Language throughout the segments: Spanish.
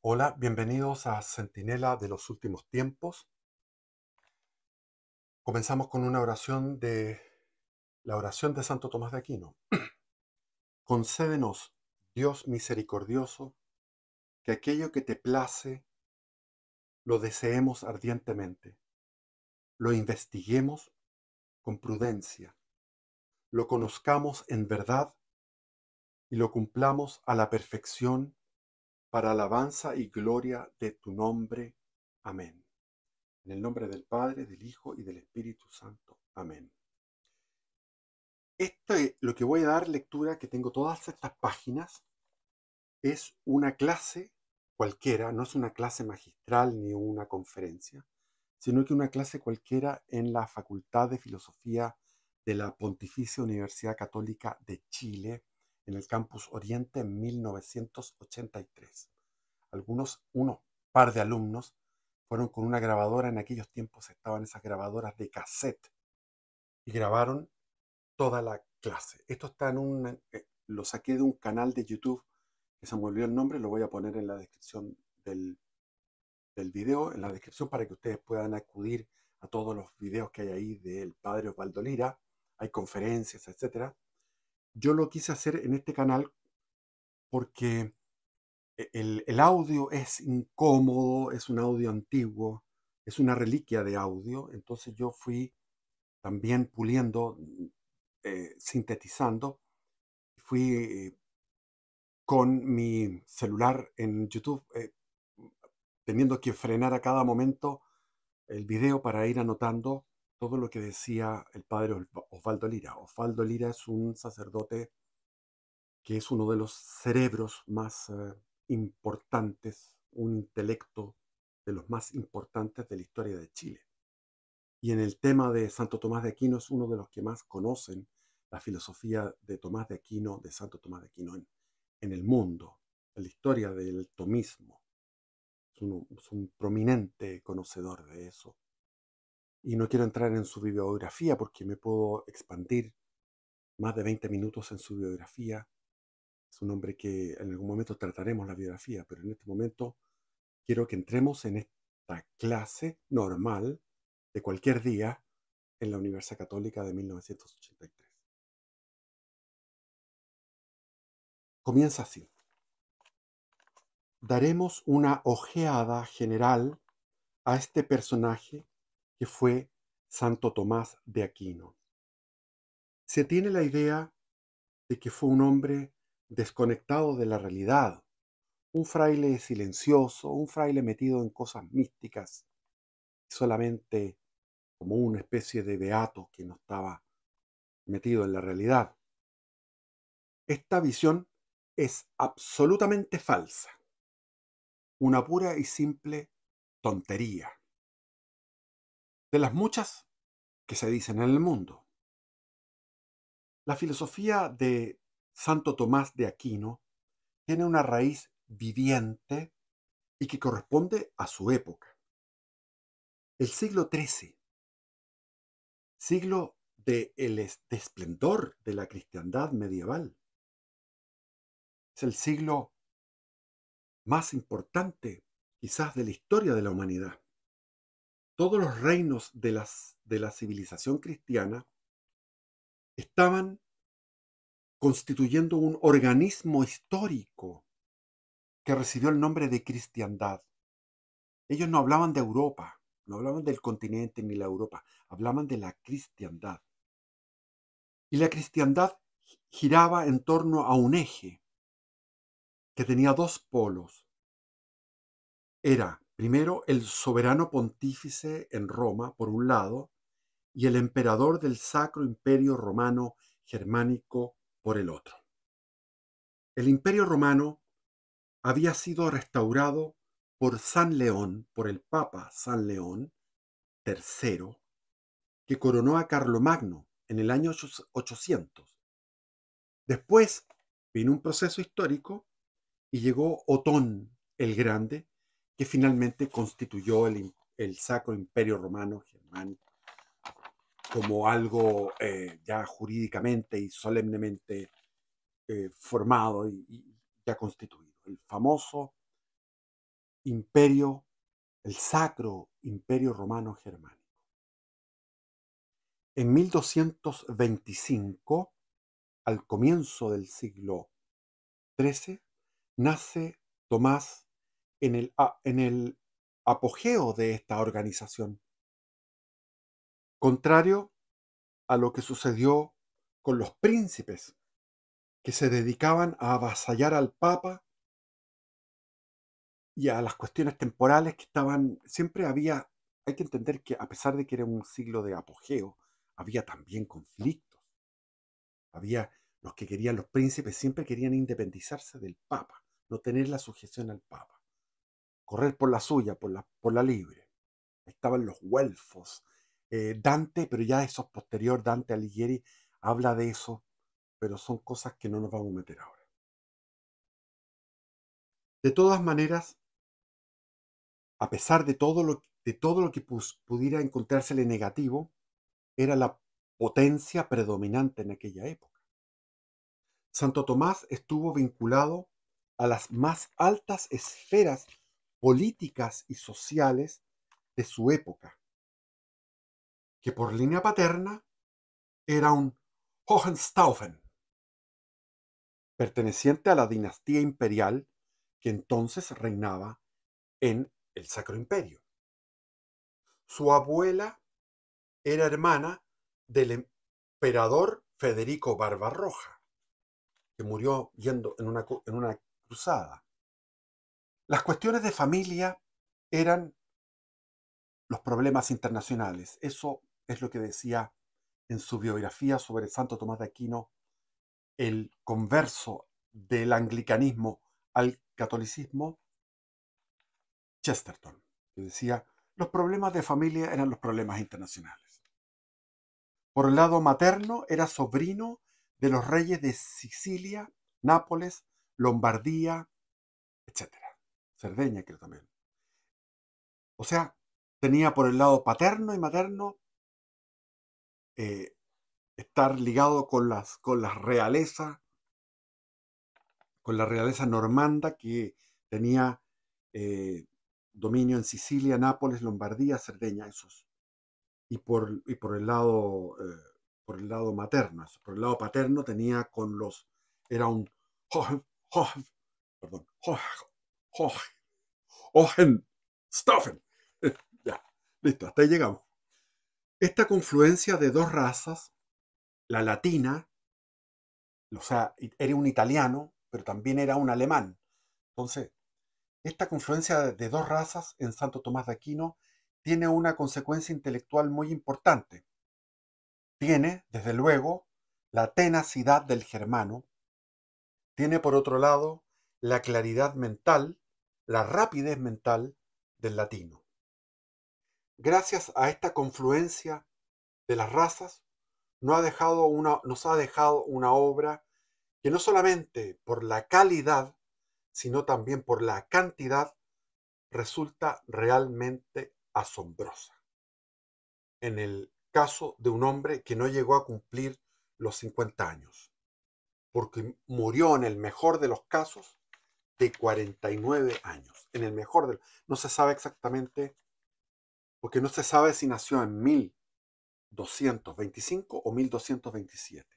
Hola, bienvenidos a Centinela de los Últimos Tiempos. Comenzamos con una oración de la oración de Santo Tomás de Aquino. Concédenos, Dios misericordioso, que aquello que te place lo deseemos ardientemente, lo investiguemos con prudencia, lo conozcamos en verdad y lo cumplamos a la perfección para alabanza y gloria de tu nombre. Amén. En el nombre del Padre, del Hijo y del Espíritu Santo. Amén. Lo que voy a dar lectura, que tengo todas estas páginas, es una clase cualquiera, no es una clase magistral ni una conferencia, sino que una clase cualquiera en la Facultad de Filosofía de la Pontificia Universidad Católica de Chile, en el Campus Oriente en 1983. Unos par de alumnos, fueron con una grabadora. En aquellos tiempos estaban esas grabadoras de cassette y grabaron toda la clase. Esto está lo saqué de un canal de YouTube que se me olvidó el nombre, lo voy a poner en la descripción del video, en la descripción, para que ustedes puedan acudir a todos los videos que hay ahí del padre Osvaldo Lira. Hay conferencias, etcétera. Yo lo quise hacer en este canal porque el audio es incómodo, es un audio antiguo, es una reliquia de audio. Entonces yo fui también puliendo, sintetizando. Fui con mi celular en YouTube, teniendo que frenar a cada momento el video para ir anotando todo lo que decía el padre Osvaldo Lira. Osvaldo Lira es un sacerdote que es uno de los cerebros más importantes, un intelecto de los más importantes de la historia de Chile. Y en el tema de Santo Tomás de Aquino es uno de los que más conocen la filosofía de Tomás de Aquino, de Santo Tomás de Aquino en el mundo, en la historia del tomismo. Es un prominente conocedor de eso. Y no quiero entrar en su bibliografía porque me puedo expandir más de 20 minutos en su biografía. Es un hombre que en algún momento trataremos la biografía, pero en este momento quiero que entremos en esta clase normal de cualquier día en la Universidad Católica de 1983. Comienza así. Daremos una ojeada general a este personaje que fue Santo Tomás de Aquino. Se tiene la idea de que fue un hombre desconectado de la realidad, un fraile silencioso, un fraile metido en cosas místicas, solamente como una especie de beato que no estaba metido en la realidad. Esta visión es absolutamente falsa, una pura y simple tontería, de las muchas que se dicen en el mundo. La filosofía de Santo Tomás de Aquino tiene una raíz viviente y que corresponde a su época. El siglo XIII, siglo de esplendor de la cristiandad medieval, es el siglo más importante quizás de la historia de la humanidad. Todos los reinos de la civilización cristiana estaban constituyendo un organismo histórico que recibió el nombre de cristiandad. Ellos no hablaban de Europa, no hablaban del continente ni la Europa, hablaban de la cristiandad. Y la cristiandad giraba en torno a un eje que tenía dos polos. Era, primero, el soberano pontífice en Roma, por un lado, y el emperador del Sacro Imperio Romano Germánico, por el otro. El Imperio Romano había sido restaurado por San León, por el Papa San León III, que coronó a Carlomagno en el año 800. Después vino un proceso histórico y llegó Otón el Grande, que finalmente constituyó el Sacro Imperio Romano Germánico como algo ya jurídicamente y solemnemente formado y ya constituido. El famoso imperio, el Sacro Imperio Romano Germánico. En 1225, al comienzo del siglo XIII, nace Tomás en el apogeo de esta organización, contrario a lo que sucedió con los príncipes que se dedicaban a avasallar al Papa y a las cuestiones temporales que estaban, siempre había, hay que entender que a pesar de que era un siglo de apogeo, había también conflictos. Había los que querían, los príncipes siempre querían independizarse del Papa, no tener la sujeción al Papa, correr por la suya, por la libre. Estaban los güelfos. Dante, pero ya eso es posterior, Dante Alighieri habla de eso, pero son cosas que no nos vamos a meter ahora. De todas maneras, a pesar de todo lo que pudiera encontrársele negativo, era la potencia predominante en aquella época. Santo Tomás estuvo vinculado a las más altas esferas políticas y sociales de su época, que por línea paterna era un Hohenstaufen, perteneciente a la dinastía imperial que entonces reinaba en el Sacro Imperio. Su abuela era hermana del emperador Federico Barbarroja, que murió yendo en una cruzada. Las cuestiones de familia eran los problemas internacionales. Eso es lo que decía en su biografía sobre Santo Tomás de Aquino el converso del anglicanismo al catolicismo, Chesterton, que decía, los problemas de familia eran los problemas internacionales. Por el lado materno era sobrino de los reyes de Sicilia, Nápoles, Lombardía, etc. Cerdeña creo también. O sea, tenía por el lado paterno y materno estar ligado con la realeza normanda que tenía dominio en Sicilia, Nápoles, Lombardía, Cerdeña, esos. Y por el lado materno, eso. Por el lado paterno tenía con los, era un perdón, Hohenstaufen. Ya, listo, hasta ahí llegamos. Esta confluencia de dos razas, la latina, o sea, era un italiano, pero también era un alemán. Entonces, esta confluencia de dos razas en Santo Tomás de Aquino tiene una consecuencia intelectual muy importante. Tiene, desde luego, la tenacidad del germano, tiene por otro lado la claridad mental, la rapidez mental del latino. Gracias a esta confluencia de las razas, nos ha dejado una obra que no solamente por la calidad, sino también por la cantidad, resulta realmente asombrosa. En el caso de un hombre que no llegó a cumplir los 50 años, porque murió en el mejor de los casos de 49 años. En el mejor no se sabe exactamente, porque no se sabe si nació en 1225 o 1227.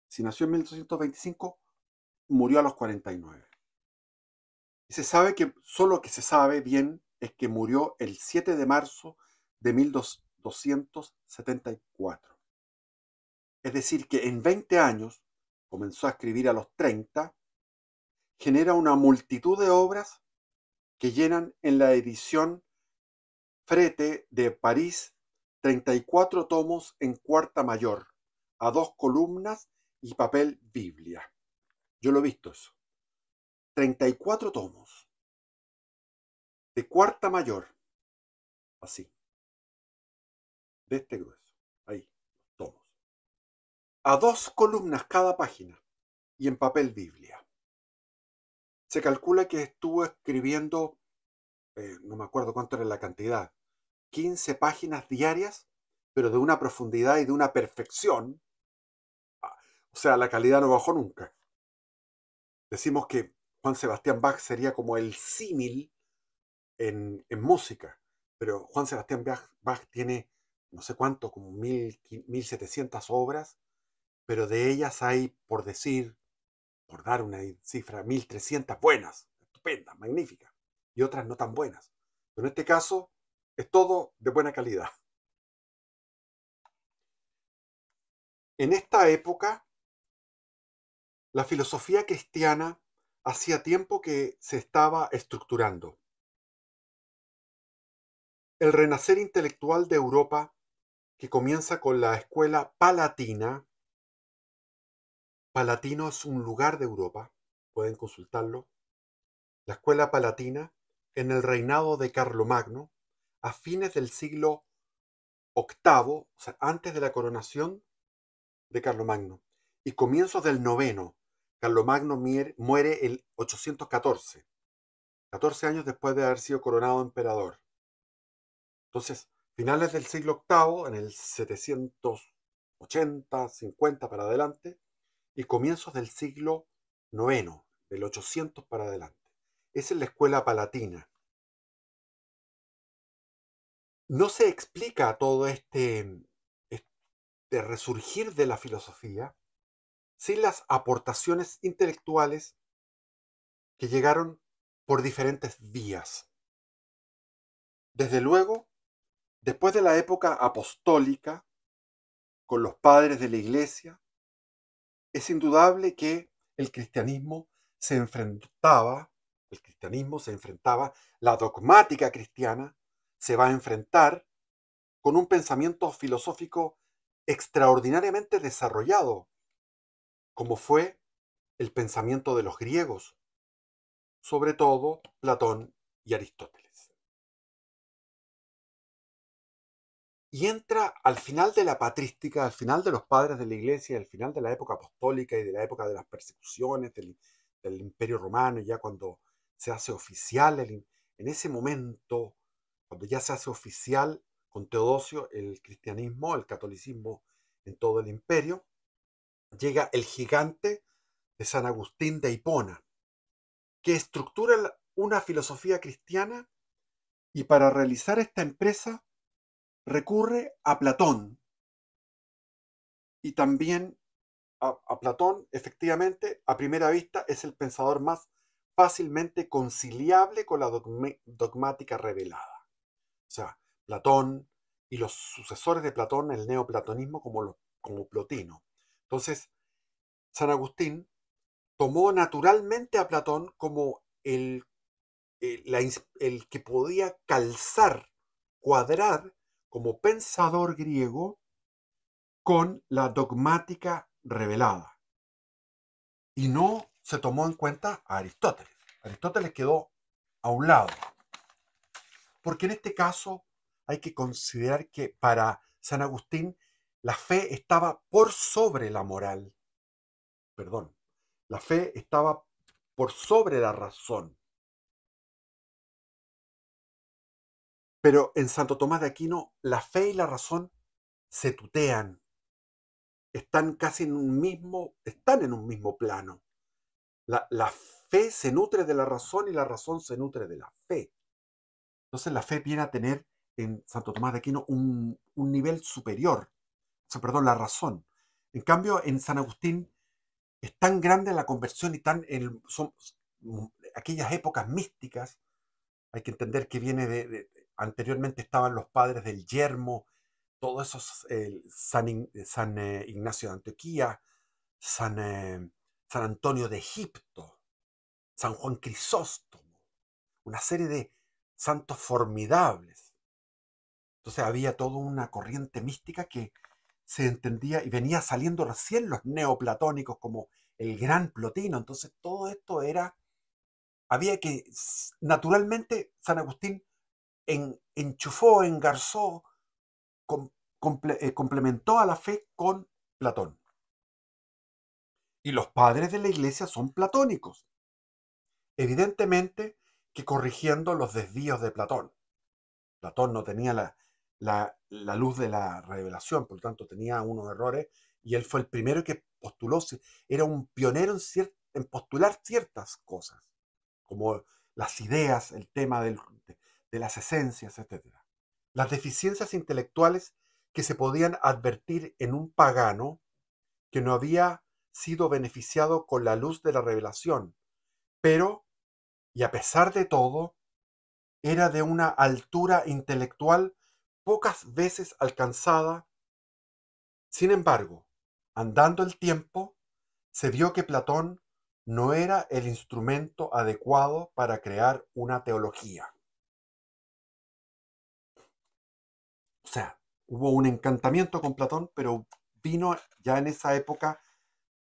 Si nació en 1225, murió a los 49. Y se sabe que, solo que se sabe bien, es que murió el 7 de marzo de 1274. Es decir, que en 20 años, comenzó a escribir a los 30, genera una multitud de obras que llenan en la edición Frete de París 34 tomos en cuarta mayor, a 2 columnas y papel Biblia. Yo lo he visto eso. 34 tomos de cuarta mayor, así, de este grueso, ahí, tomos. A 2 columnas cada página y en papel Biblia. Se calcula que estuvo escribiendo, no me acuerdo cuánto era la cantidad, 15 páginas diarias, pero de una profundidad y de una perfección. O sea, la calidad no bajó nunca. Decimos que Juan Sebastián Bach sería como el símil en música, pero Juan Sebastián Bach tiene no sé cuánto, como 1700 obras, pero de ellas hay, por dar una cifra, 1300 buenas, estupendas, magníficas, y otras no tan buenas. Pero en este caso es todo de buena calidad. En esta época, la filosofía cristiana hacía tiempo que se estaba estructurando. El renacer intelectual de Europa, que comienza con la escuela palatina. Palatino es un lugar de Europa, pueden consultarlo. La escuela palatina, en el reinado de Carlomagno, a fines del siglo VIII, o sea, antes de la coronación de Carlomagno, y comienzos del noveno. Carlomagno muere el 814, 14 años después de haber sido coronado emperador. Entonces, finales del siglo VIII, en el 780, 50 para adelante, y comienzos del siglo noveno, del 800 para adelante. Esa es la escuela palatina. No se explica todo este resurgir de la filosofía sin las aportaciones intelectuales que llegaron por diferentes vías. Desde luego, después de la época apostólica, con los padres de la Iglesia, es indudable que el cristianismo se enfrentaba, la dogmática cristiana se va a enfrentar con un pensamiento filosófico extraordinariamente desarrollado, como fue el pensamiento de los griegos, sobre todo Platón y Aristóteles. Y entra al final de la patrística, al final de los padres de la Iglesia, al final de la época apostólica y de la época de las persecuciones del Imperio Romano, ya cuando se hace oficial, en ese momento, cuando ya se hace oficial con Teodosio el cristianismo, el catolicismo en todo el imperio, llega el gigante de San Agustín de Hipona, que estructura una filosofía cristiana y para realizar esta empresa recurre a Platón y también a Platón, efectivamente, a primera vista es el pensador más fácilmente conciliable con la dogmática revelada. O sea, Platón y los sucesores de Platón, el neoplatonismo como Plotino. Entonces, San Agustín tomó naturalmente a Platón como el que podía calzar, cuadrar como pensador griego con la dogmática revelada. Y no se tomó en cuenta a Aristóteles. Aristóteles quedó a un lado. Porque en este caso hay que considerar que para San Agustín la fe estaba por sobre la moral. Perdón, la fe estaba por sobre la razón. Pero en Santo Tomás de Aquino la fe y la razón se tutean, están casi están en un mismo plano. La fe se nutre de la razón y la razón se nutre de la fe. Entonces la fe viene a tener en Santo Tomás de Aquino un nivel superior, o sea, perdón, la razón. En cambio, en San Agustín es tan grande la conversión y son aquellas épocas místicas. Hay que entender que viene anteriormente estaban los padres del yermo, todos esos, San Ignacio de Antioquía, San Antonio de Egipto, San Juan Crisóstomo, una serie de santos formidables. Entonces había toda una corriente mística que se entendía y venía saliendo recién los neoplatónicos como el gran Plotino. Entonces todo esto había que, naturalmente, San Agustín enchufó, engarzó, complementó a la fe con Platón. Y los padres de la iglesia son platónicos. Evidentemente que corrigiendo los desvíos de Platón. Platón no tenía la luz de la revelación, por lo tanto tenía unos errores, y él fue el primero que postuló, era un pionero en postular ciertas cosas, como las ideas, el tema de las esencias, etc. Las deficiencias intelectuales que se podían advertir en un pagano que no había sido beneficiado con la luz de la revelación, pero, y a pesar de todo, era de una altura intelectual pocas veces alcanzada. Sin embargo, andando el tiempo, se vio que Platón no era el instrumento adecuado para crear una teología. O sea, hubo un encantamiento con Platón, pero vino ya en esa época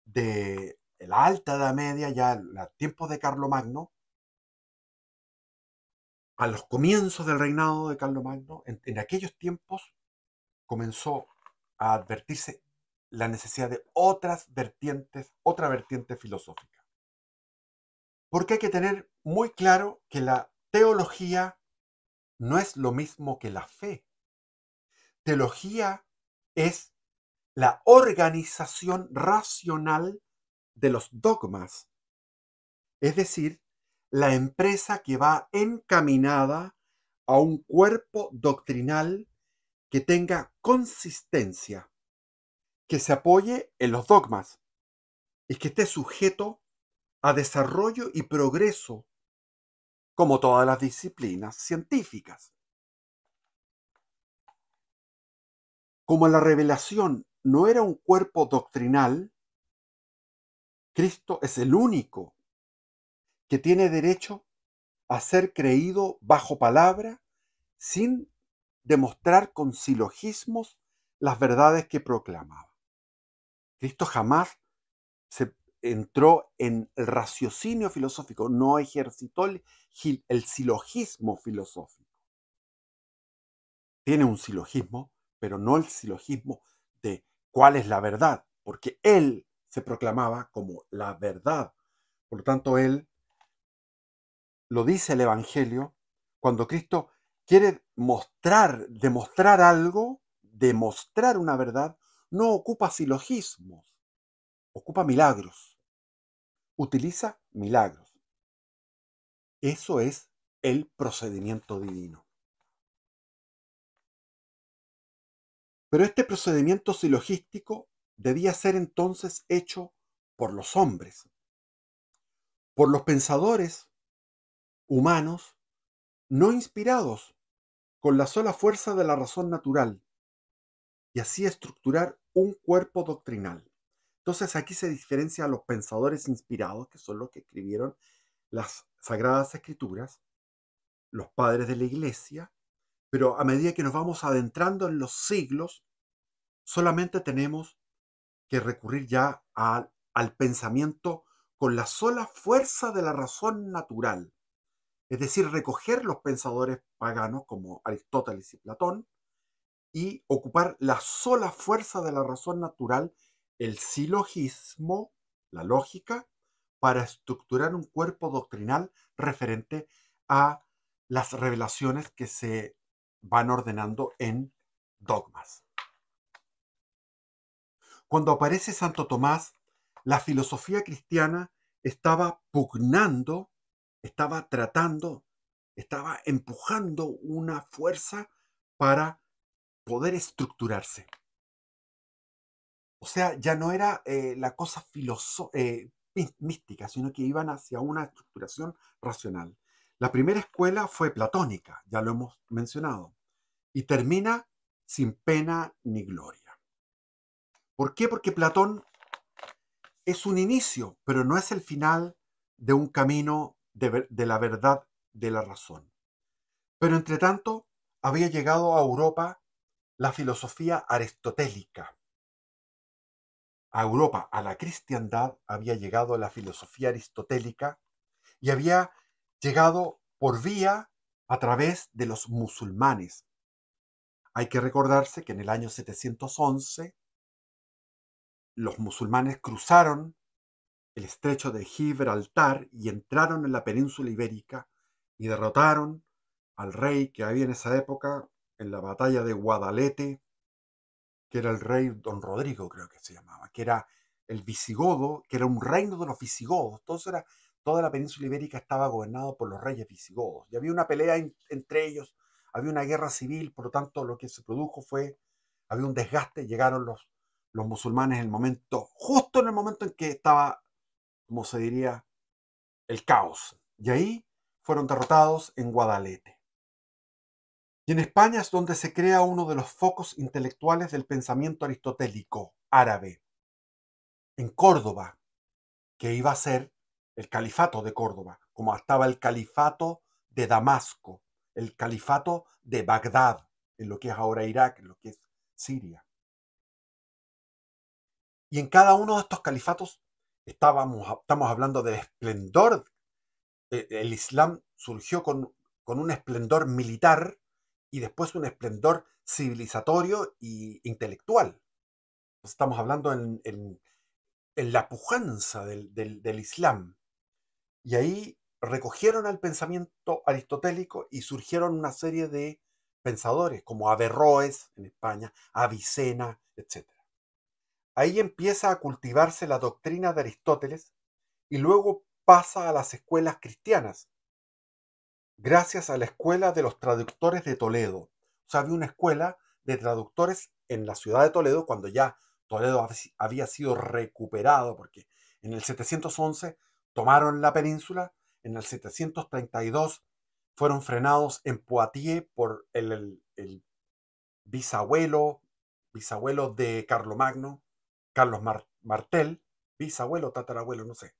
de la Alta Edad Media, ya los tiempos de Carlomagno, a los comienzos del reinado de Carlomagno, en aquellos tiempos comenzó a advertirse la necesidad de otras vertientes, otra vertiente filosófica. Porque hay que tener muy claro que la teología no es lo mismo que la fe. Teología es la organización racional de los dogmas, es decir, la empresa que va encaminada a un cuerpo doctrinal que tenga consistencia, que se apoye en los dogmas y que esté sujeto a desarrollo y progreso, como todas las disciplinas científicas. Como la revelación no era un cuerpo doctrinal, Cristo es el único que tiene derecho a ser creído bajo palabra sin demostrar con silogismos las verdades que proclamaba. Cristo jamás se entró en el raciocinio filosófico, no ejercitó el silogismo filosófico. Tiene un silogismo, pero no el silogismo de cuál es la verdad, porque él se proclamaba como la verdad. Por lo tanto, él lo dice el Evangelio, cuando Cristo quiere demostrar algo, demostrar una verdad, no ocupa silogismos, ocupa milagros, utiliza milagros. Eso es el procedimiento divino. Pero este procedimiento silogístico debía ser entonces hecho por los hombres, por los pensadores humanos no inspirados con la sola fuerza de la razón natural, y así estructurar un cuerpo doctrinal. Entonces aquí se diferencia a los pensadores inspirados, que son los que escribieron las Sagradas Escrituras, los padres de la Iglesia, pero a medida que nos vamos adentrando en los siglos, solamente tenemos que recurrir ya al pensamiento con la sola fuerza de la razón natural, es decir, recoger los pensadores paganos como Aristóteles y Platón y ocupar la sola fuerza de la razón natural, el silogismo, la lógica, para estructurar un cuerpo doctrinal referente a las revelaciones que se van ordenando en dogmas. Cuando aparece Santo Tomás, la filosofía cristiana estaba pugnando, estaba tratando, estaba empujando una fuerza para poder estructurarse. O sea, ya no era la cosa mística, sino que iban hacia una estructuración racional. La primera escuela fue platónica, ya lo hemos mencionado, y termina sin pena ni gloria. ¿Por qué? Porque Platón es un inicio, pero no es el final de un camino de la verdad de la razón. Pero entre tanto, había llegado a Europa la filosofía aristotélica. A Europa, a la cristiandad, había llegado la filosofía aristotélica y había llegado por vía a través de los musulmanes. Hay que recordarse que en el año 711 los musulmanes cruzaron el estrecho de Gibraltar y entraron en la península ibérica y derrotaron al rey que había en esa época en la batalla de Guadalete, que era el rey Don Rodrigo, creo que se llamaba, que era el visigodo, que era un reino de los visigodos. toda la península ibérica estaba gobernada por los reyes visigodos. Y había una pelea entre ellos, había una guerra civil, por lo tanto lo que se produjo fue, había un desgaste, llegaron los musulmanes en el momento, justo en el momento en que estaba, como se diría, el caos. Y ahí fueron derrotados en Guadalete. Y en España es donde se crea uno de los focos intelectuales del pensamiento aristotélico árabe, en Córdoba, que iba a ser el califato de Córdoba, como estaba el califato de Damasco, el califato de Bagdad, en lo que es ahora Irak, en lo que es Siria. Y en cada uno de estos califatos estamos hablando del esplendor. El Islam surgió con un esplendor militar y después un esplendor civilizatorio e intelectual. Estamos hablando en la pujanza del Islam. Y ahí recogieron al pensamiento aristotélico y surgieron una serie de pensadores, como Averroes en España, Avicena, etc. Ahí empieza a cultivarse la doctrina de Aristóteles y luego pasa a las escuelas cristianas, gracias a la escuela de los traductores de Toledo. O sea, había una escuela de traductores en la ciudad de Toledo cuando ya Toledo había sido recuperado, porque en el 711 tomaron la península, en el 732 fueron frenados en Poitiers por el bisabuelo de Carlomagno, Carlos Martel, bisabuelo, tatarabuelo, no sé.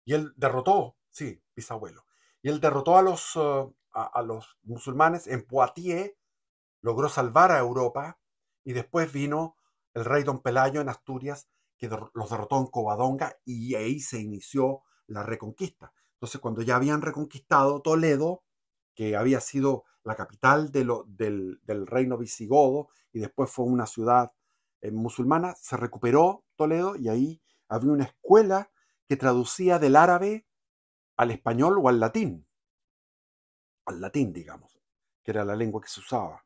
Y él derrotó, sí, bisabuelo. Y él derrotó a los musulmanes en Poitiers, logró salvar a Europa, y después vino el rey Don Pelayo en Asturias, que los derrotó en Covadonga, y ahí se inició la reconquista. Entonces, cuando ya habían reconquistado Toledo, que había sido la capital del reino visigodo, y después fue una ciudad musulmana, se recuperó Toledo, y ahí había una escuela que traducía del árabe al español o al latín, digamos, que era la lengua que se usaba.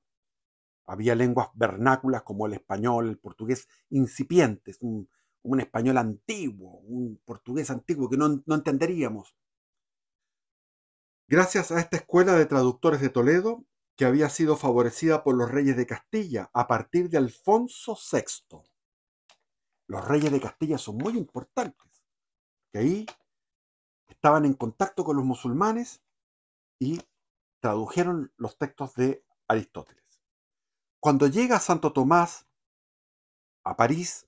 Había lenguas vernáculas como el español, el portugués incipientes, un español antiguo, un portugués antiguo que no entenderíamos. Gracias a esta escuela de traductores de Toledo, que había sido favorecida por los reyes de Castilla a partir de Alfonso VI. Los reyes de Castilla son muy importantes, que ahí estaban en contacto con los musulmanes y tradujeron los textos de Aristóteles. Cuando llega Santo Tomás a París,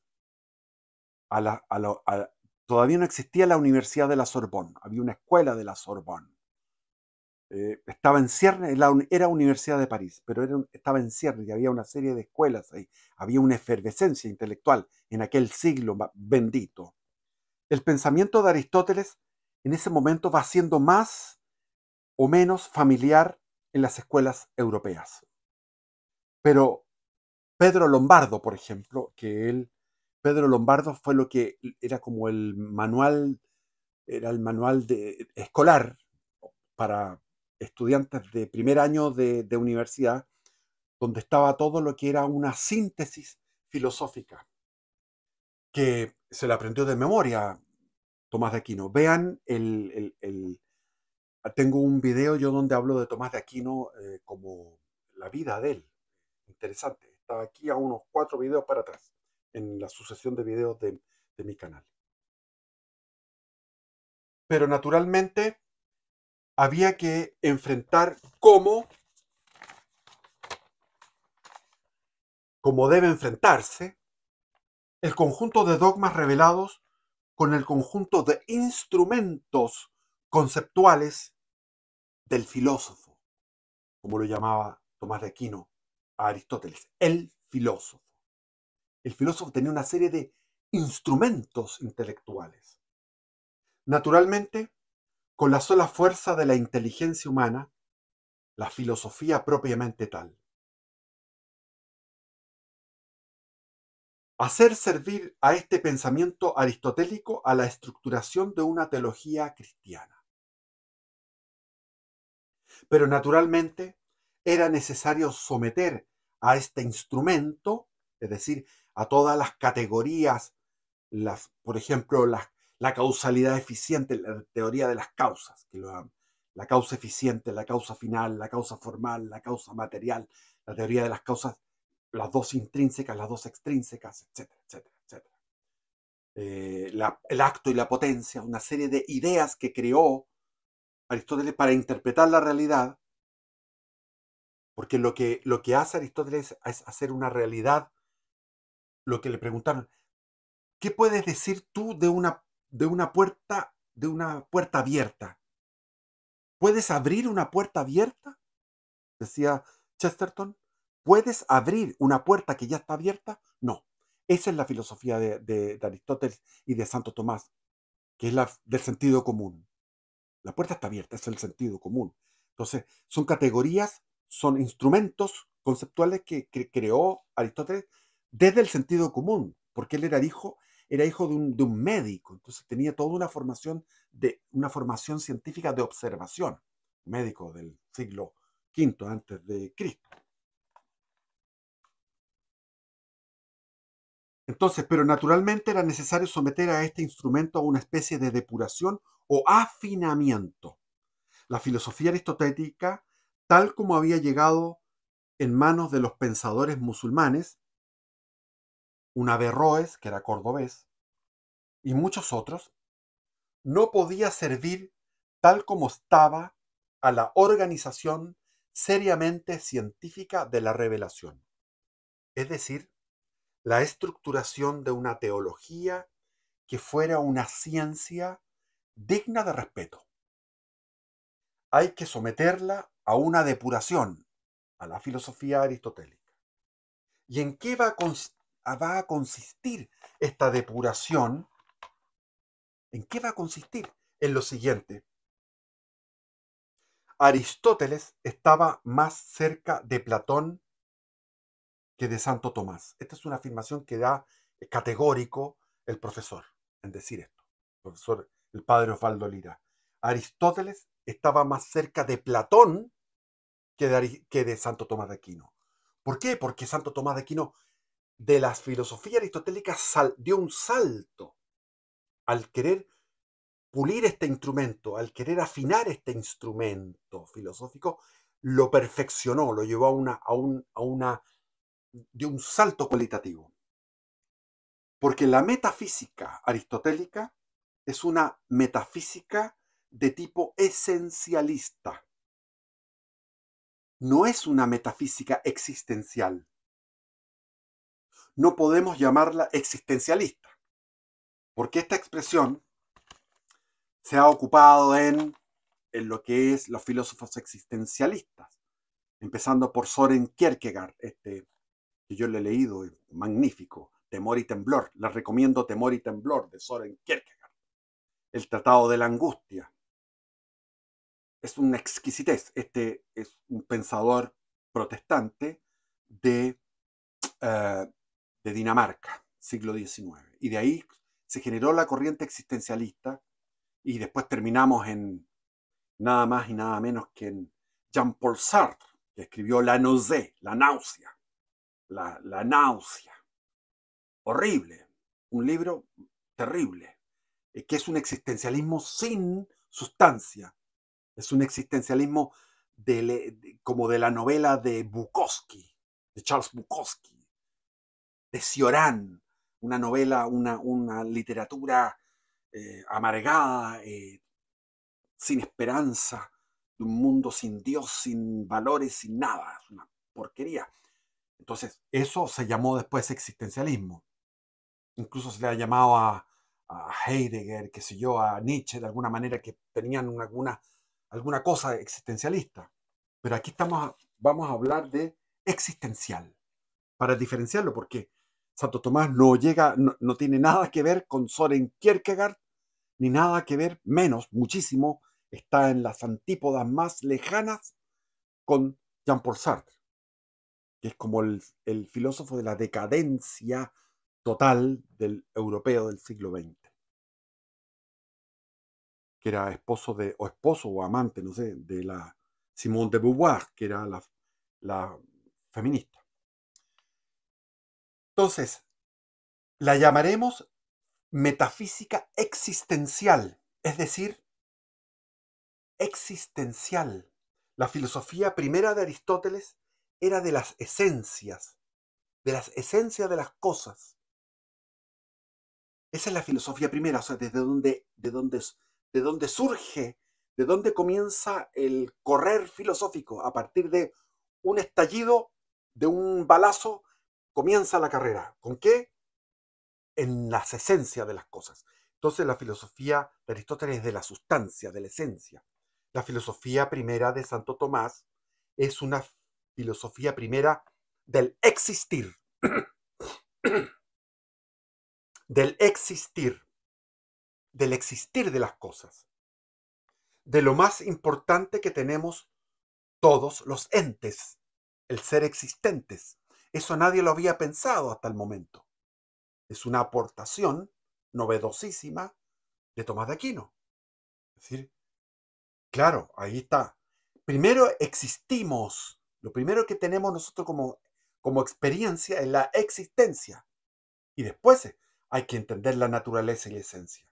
todavía no existía la Universidad de la Sorbonne, había una escuela de la Sorbonne. Estaba en ciernes, era Universidad de París, pero estaba en ciernes y había una serie de escuelas ahí. Había una efervescencia intelectual en aquel siglo bendito. El pensamiento de Aristóteles en ese momento va siendo más o menos familiar en las escuelas europeas. Pero Pedro Lombardo, por ejemplo, Pedro Lombardo fue lo que era como el manual escolar para estudiantes de primer año de universidad, donde estaba todo lo que era una síntesis filosófica, que se le aprendió de memoria Tomás de Aquino. Vean tengo un video yo donde hablo de Tomás de Aquino como la vida de él. Interesante. Está aquí a unos 4 videos para atrás, en la sucesión de videos de mi canal. Pero naturalmente había que enfrentar como debe enfrentarse el conjunto de dogmas revelados con el conjunto de instrumentos conceptuales del filósofo, como lo llamaba Tomás de Aquino a Aristóteles, el filósofo. El filósofo tenía una serie de instrumentos intelectuales. Naturalmente, con la sola fuerza de la inteligencia humana, la filosofía propiamente tal. Hacer servir a este pensamiento aristotélico a la estructuración de una teología cristiana. Pero naturalmente era necesario someter a este instrumento, es decir, a todas las categorías, por ejemplo, las la causalidad eficiente, la teoría de las causas, la causa eficiente, la causa final, la causa formal, la causa material, la teoría de las causas, las dos intrínsecas, las dos extrínsecas, etcétera, etcétera, etcétera. El acto y la potencia, una serie de ideas que creó Aristóteles para interpretar la realidad, porque lo que hace Aristóteles es hacer una realidad. Lo que le preguntaron, ¿qué puedes decir tú de una puerta abierta? ¿Puedes abrir una puerta abierta? Decía Chesterton. ¿Puedes abrir una puerta que ya está abierta? No. Esa es la filosofía de Aristóteles y de Santo Tomás, que es la del sentido común. La puerta está abierta, es el sentido común. Entonces, son categorías, son instrumentos conceptuales que creó Aristóteles desde el sentido común, porque él era hijo de un médico, entonces tenía toda una formación científica de observación, médico del siglo V antes de Cristo. Entonces, pero naturalmente era necesario someter a este instrumento a una especie de depuración o afinamiento. La filosofía aristotélica, tal como había llegado en manos de los pensadores musulmanes, un Averroes, que era cordobés, y muchos otros, no podía servir tal como estaba a la organización seriamente científica de la revelación, es decir, la estructuración de una teología que fuera una ciencia digna de respeto. Hay que someterla a una depuración, a la filosofía aristotélica. ¿Y en qué va a consistir esta depuración? ¿En qué va a consistir? En lo siguiente. Aristóteles estaba más cerca de Platón que de Santo Tomás. Esta es una afirmación que da categórico el profesor en decir esto. El profesor, el padre Osvaldo Lira. Aristóteles estaba más cerca de Platón que de Santo Tomás de Aquino. ¿Por qué? Porque Santo Tomás de Aquino de la filosofía aristotélica dio un salto al querer pulir este instrumento, al querer afinar este instrumento filosófico, lo perfeccionó, lo llevó dio un salto cualitativo. Porque la metafísica aristotélica es una metafísica de tipo esencialista. No es una metafísica existencial. No podemos llamarla existencialista, porque esta expresión se ha ocupado en lo que es los filósofos existencialistas, empezando por Soren Kierkegaard, que yo le he leído, es magnífico, Temor y Temblor. Les recomiendo Temor y Temblor de Soren Kierkegaard. El Tratado de la Angustia. Es una exquisitez. Este es un pensador protestante de, de Dinamarca, siglo XIX. Y de ahí se generó la corriente existencialista y después terminamos en nada más y nada menos que en Jean-Paul Sartre, que escribió La nausée, la náusea. La náusea. Horrible. Un libro terrible. Que es un existencialismo sin sustancia. Es un existencialismo como de la novela de Bukowski, de Charles Bukowski, de Cioran, una novela, una literatura amargada, sin esperanza, de un mundo sin Dios, sin valores, sin nada, es una porquería. Entonces, eso se llamó después existencialismo. Incluso se le ha llamado a Heidegger, qué sé yo, a Nietzsche, de alguna manera, que tenían alguna cosa existencialista. Pero aquí vamos a hablar de existencial, para diferenciarlo, porque Santo Tomás no tiene nada que ver con Soren Kierkegaard, ni nada que ver, muchísimo, está en las antípodas más lejanas con Jean-Paul Sartre, que es como el filósofo de la decadencia total del europeo del siglo XX, que era esposo o amante, no sé, de la Simone de Beauvoir, que era la feminista. Entonces, la llamaremos metafísica existencial, es decir, existencial. La filosofía primera de Aristóteles era de las esencias de las cosas. Esa es la filosofía primera, o sea, de dónde surge, de dónde comienza el correr filosófico. A partir de un estallido, de un balazo, comienza la carrera. ¿Con qué? En las esencias de las cosas. Entonces la filosofía de Aristóteles es de la sustancia, de la esencia. La filosofía primera de Santo Tomás es una filosofía primera del existir, del existir, del existir de las cosas, de lo más importante que tenemos todos los entes, el ser existentes. Eso nadie lo había pensado hasta el momento. Es una aportación novedosísima de Tomás de Aquino. Es decir, claro, ahí está. Primero existimos. Lo primero que tenemos nosotros como experiencia es la existencia. Y después hay que entender la naturaleza y la esencia.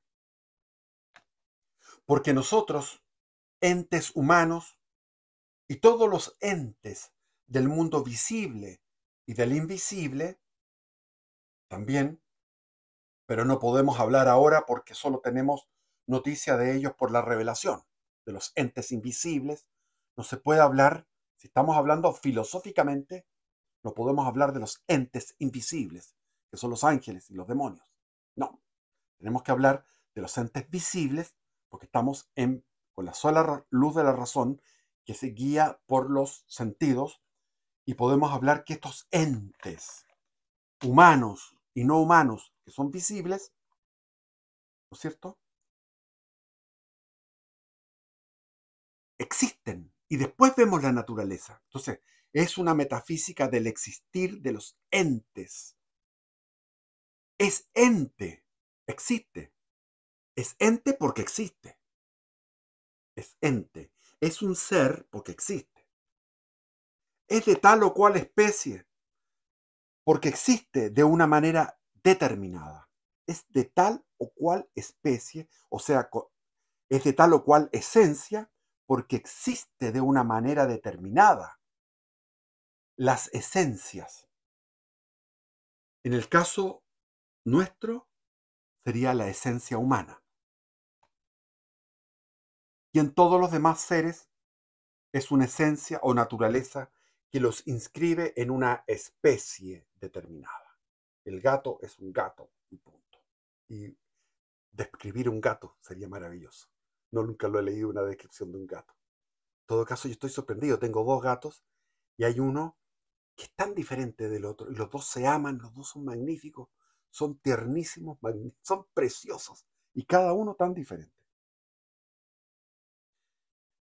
Porque nosotros, entes humanos, y todos los entes del mundo visible y del invisible, también, pero no podemos hablar ahora porque solo tenemos noticia de ellos por la revelación. De los entes invisibles no se puede hablar, si estamos hablando filosóficamente, no podemos hablar de los entes invisibles, que son los ángeles y los demonios. No, tenemos que hablar de los entes visibles porque estamos con la sola luz de la razón que se guía por los sentidos y podemos hablar que estos entes humanos y no humanos que son visibles, ¿no es cierto?, existen y después vemos la naturaleza. Entonces, es una metafísica del existir de los entes. Es ente, existe. Es ente porque existe. Es ente. Es un ser porque existe. Es de tal o cual especie porque existe de una manera determinada. Es de tal o cual especie, o sea, es de tal o cual esencia porque existe de una manera determinada. Las esencias. En el caso nuestro sería la esencia humana. Y en todos los demás seres es una esencia o naturaleza que los inscribe en una especie determinada. El gato es un gato y punto. Y describir un gato sería maravilloso. No, nunca lo he leído una descripción de un gato. En todo caso, yo estoy sorprendido. Tengo dos gatos y hay uno que es tan diferente del otro. Y los dos se aman, los dos son magníficos, son tiernísimos, son preciosos. Y cada uno tan diferente.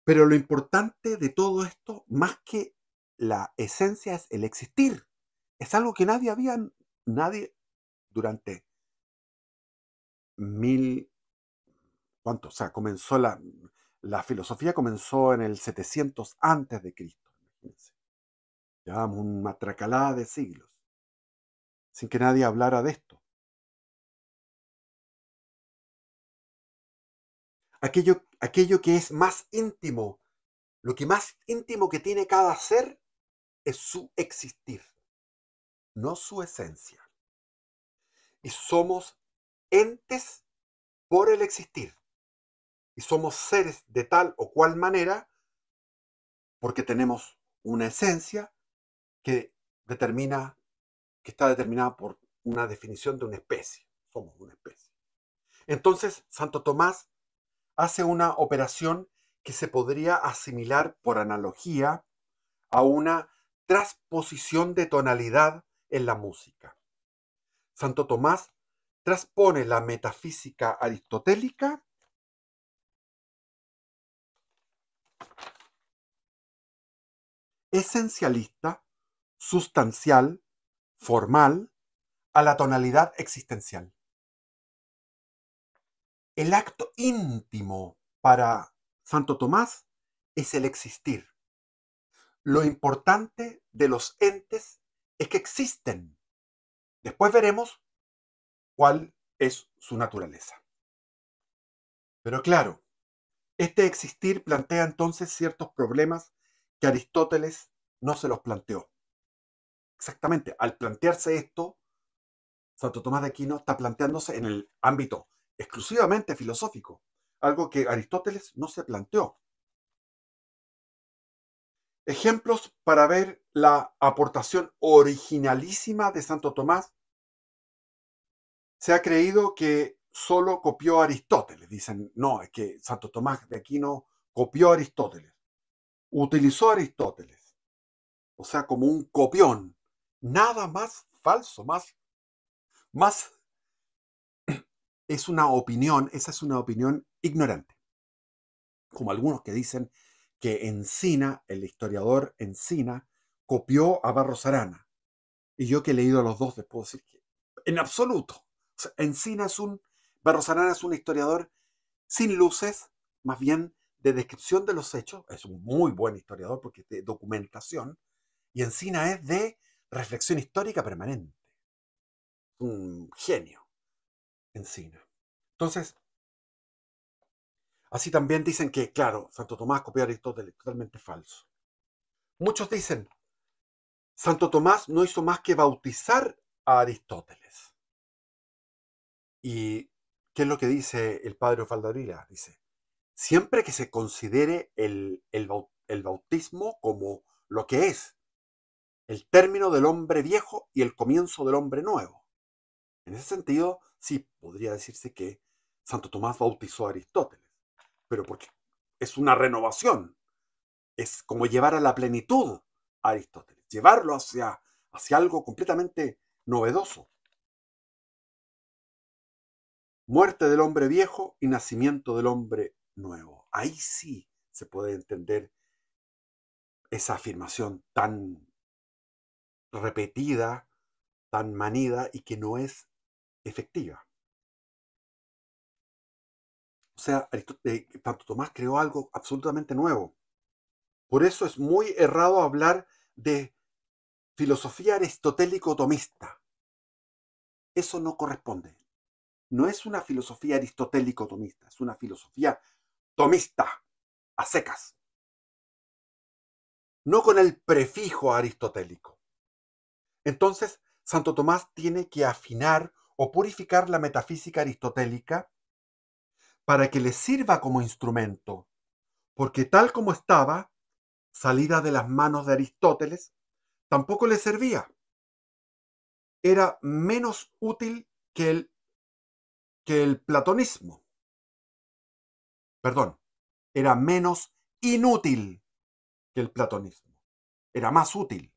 Pero lo importante de todo esto, más que la esencia, es el existir. Es algo que nadie durante mil, ¿cuánto? O sea, comenzó la filosofía comenzó en el 700 antes de Cristo, imagínense. Llevábamos una matracalada de siglos, sin que nadie hablara de esto. Aquello que es más íntimo, lo que más íntimo que tiene cada ser es su existir, no su esencia. Y somos entes por el existir. Y somos seres de tal o cual manera porque tenemos una esencia que determina, que está determinada por una definición de una especie. Somos una especie. Entonces, Santo Tomás hace una operación que se podría asimilar por analogía a una transposición de tonalidad en la música. Santo Tomás transpone la metafísica aristotélica esencialista, sustancial, formal, a la tonalidad existencial. El acto íntimo para Santo Tomás es el existir. Lo importante de los entes es que existen. Después veremos cuál es su naturaleza. Pero claro, este existir plantea entonces ciertos problemas que Aristóteles no se los planteó. Exactamente, al plantearse esto, Santo Tomás de Aquino está planteándose en el ámbito exclusivamente filosófico, algo que Aristóteles no se planteó. Ejemplos para ver la aportación originalísima de Santo Tomás. Se ha creído que solo copió a Aristóteles. Dicen, no, es que Santo Tomás de Aquino copió a Aristóteles. Utilizó a Aristóteles. O sea, como un copión. Nada más falso, más es una opinión, esa es una opinión ignorante. Como algunos que dicen que Encina, el historiador Encina, copió a Barros Arana. Y yo que he leído a los dos les puedo decir que en absoluto. O sea, Barros Arana es un historiador sin luces, más bien de descripción de los hechos. Es un muy buen historiador porque es de documentación. Y Encina es de reflexión histórica permanente. Un genio, Encina. Entonces, así también dicen que, claro, Santo Tomás copió a Aristóteles, totalmente falso. Muchos dicen, Santo Tomás no hizo más que bautizar a Aristóteles. ¿Y qué es lo que dice el padre Valdarila? Dice, siempre que se considere el bautismo como lo que es, el término del hombre viejo y el comienzo del hombre nuevo. En ese sentido, sí, podría decirse que Santo Tomás bautizó a Aristóteles, pero porque es una renovación, es como llevar a la plenitud a Aristóteles, llevarlo hacia algo completamente novedoso. Muerte del hombre viejo y nacimiento del hombre nuevo. Ahí sí se puede entender esa afirmación tan repetida, tan manida y que no es efectiva. O sea, Santo Tomás creó algo absolutamente nuevo. Por eso es muy errado hablar de filosofía aristotélico-tomista. Eso no corresponde. No es una filosofía aristotélico-tomista, es una filosofía tomista, a secas. No con el prefijo aristotélico. Entonces, Santo Tomás tiene que afinar o purificar la metafísica aristotélica para que le sirva como instrumento, porque tal como estaba, salida de las manos de Aristóteles, tampoco le servía. Era menos útil que el platonismo. Perdón, era menos inútil que el platonismo. Era más útil.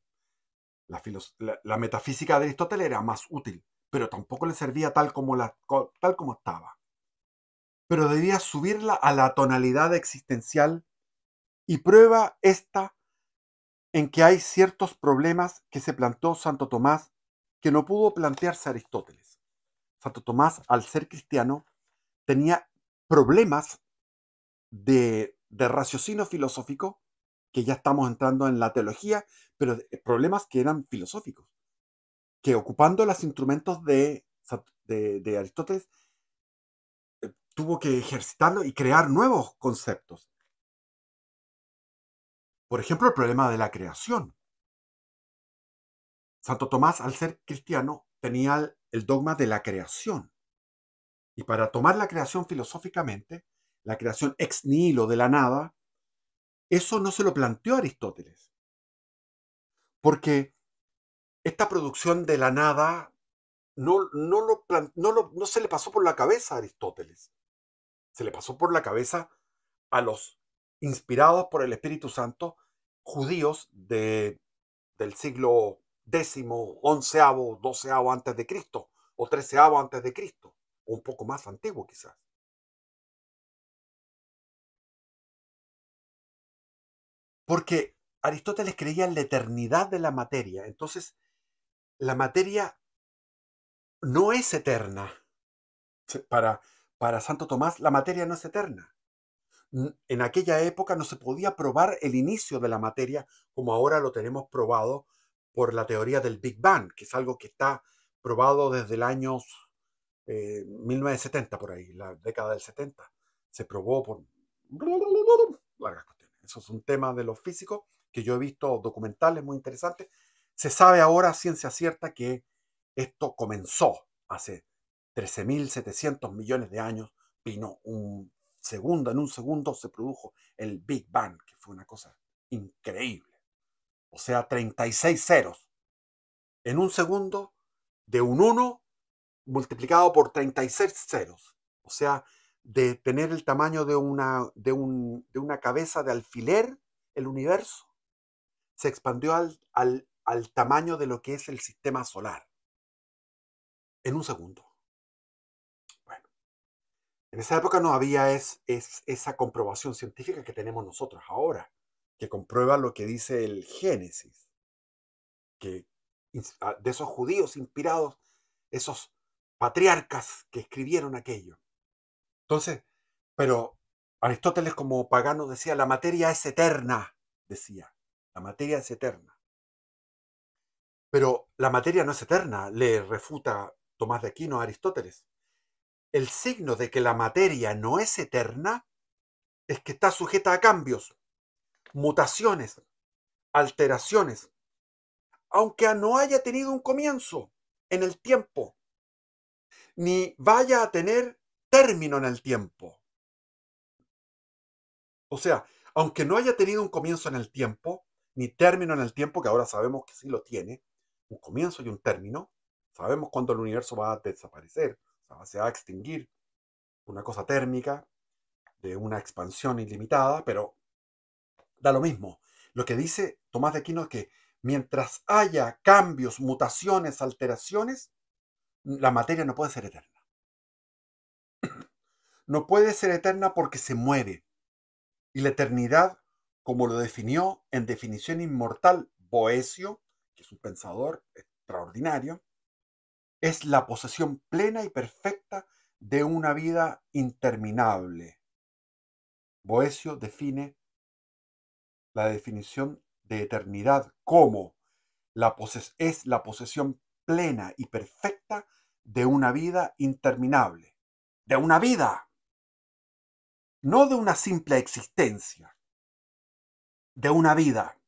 La metafísica de Aristóteles era más útil, pero tampoco le servía tal como estaba. Pero debía subirla a la tonalidad existencial y prueba esta en que hay ciertos problemas que se planteó Santo Tomás que no pudo plantearse Aristóteles. Santo Tomás, al ser cristiano, tenía problemas de raciocinio filosófico, que ya estamos entrando en la teología, pero problemas que eran filosóficos, que ocupando los instrumentos de Aristóteles, tuvo que ejercitarlo y crear nuevos conceptos. Por ejemplo, el problema de la creación. Santo Tomás, al ser cristiano, tenía el dogma de la creación. Y para tomar la creación filosóficamente, la creación ex nihilo de la nada, eso no se lo planteó Aristóteles. Porque esta producción de la nada no se le pasó por la cabeza a Aristóteles. Se le pasó por la cabeza a los inspirados por el Espíritu Santo judíos del siglo X, onceavo, doceavo antes de Cristo, o treceavo antes de Cristo, o un poco más antiguo quizás. Porque Aristóteles creía en la eternidad de la materia. Entonces, la materia no es eterna. Para, para Santo Tomás, la materia no es eterna. En aquella época no se podía probar el inicio de la materia como ahora lo tenemos probado por la teoría del Big Bang, que es algo que está probado desde el año 1970 por ahí, la década del 70, se probó por largas cuestiones. Eso es un tema de los físicos que yo he visto documentales muy interesantes. Se sabe ahora a ciencia cierta que esto comenzó hace 13.700 millones de años, vino en un segundo se produjo el Big Bang, que fue una cosa increíble. O sea, 36 ceros. En un segundo, de un 1 multiplicado por 36 ceros. O sea, de tener el tamaño de una cabeza de alfiler, el universo, se expandió al tamaño de lo que es el sistema solar. En un segundo. Bueno, en esa época no había esa comprobación científica que tenemos nosotros ahora, que comprueba lo que dice el Génesis, que de esos judíos inspirados, esos patriarcas que escribieron aquello. Entonces, pero Aristóteles como pagano decía, la materia es eterna, decía, la materia es eterna. Pero la materia no es eterna, le refuta Tomás de Aquino a Aristóteles. El signo de que la materia no es eterna es que está sujeta a cambios, mutaciones, alteraciones, aunque no haya tenido un comienzo en el tiempo, ni vaya a tener término en el tiempo. O sea, aunque no haya tenido un comienzo en el tiempo, ni término en el tiempo, que ahora sabemos que sí lo tiene, un comienzo y un término, sabemos cuándo el universo va a desaparecer, o sea, se va a extinguir, una cosa térmica, de una expansión ilimitada, pero da lo mismo. Lo que dice Tomás de Aquino es que mientras haya cambios, mutaciones, alteraciones, la materia no puede ser eterna. No puede ser eterna porque se mueve. Y la eternidad, como lo definió en definición inmortal Boecio, que es un pensador extraordinario, es la posesión plena y perfecta de una vida interminable. Boecio define la definición de eternidad como es la posesión plena y perfecta de una vida interminable. De una vida, no de una simple existencia, de una vida.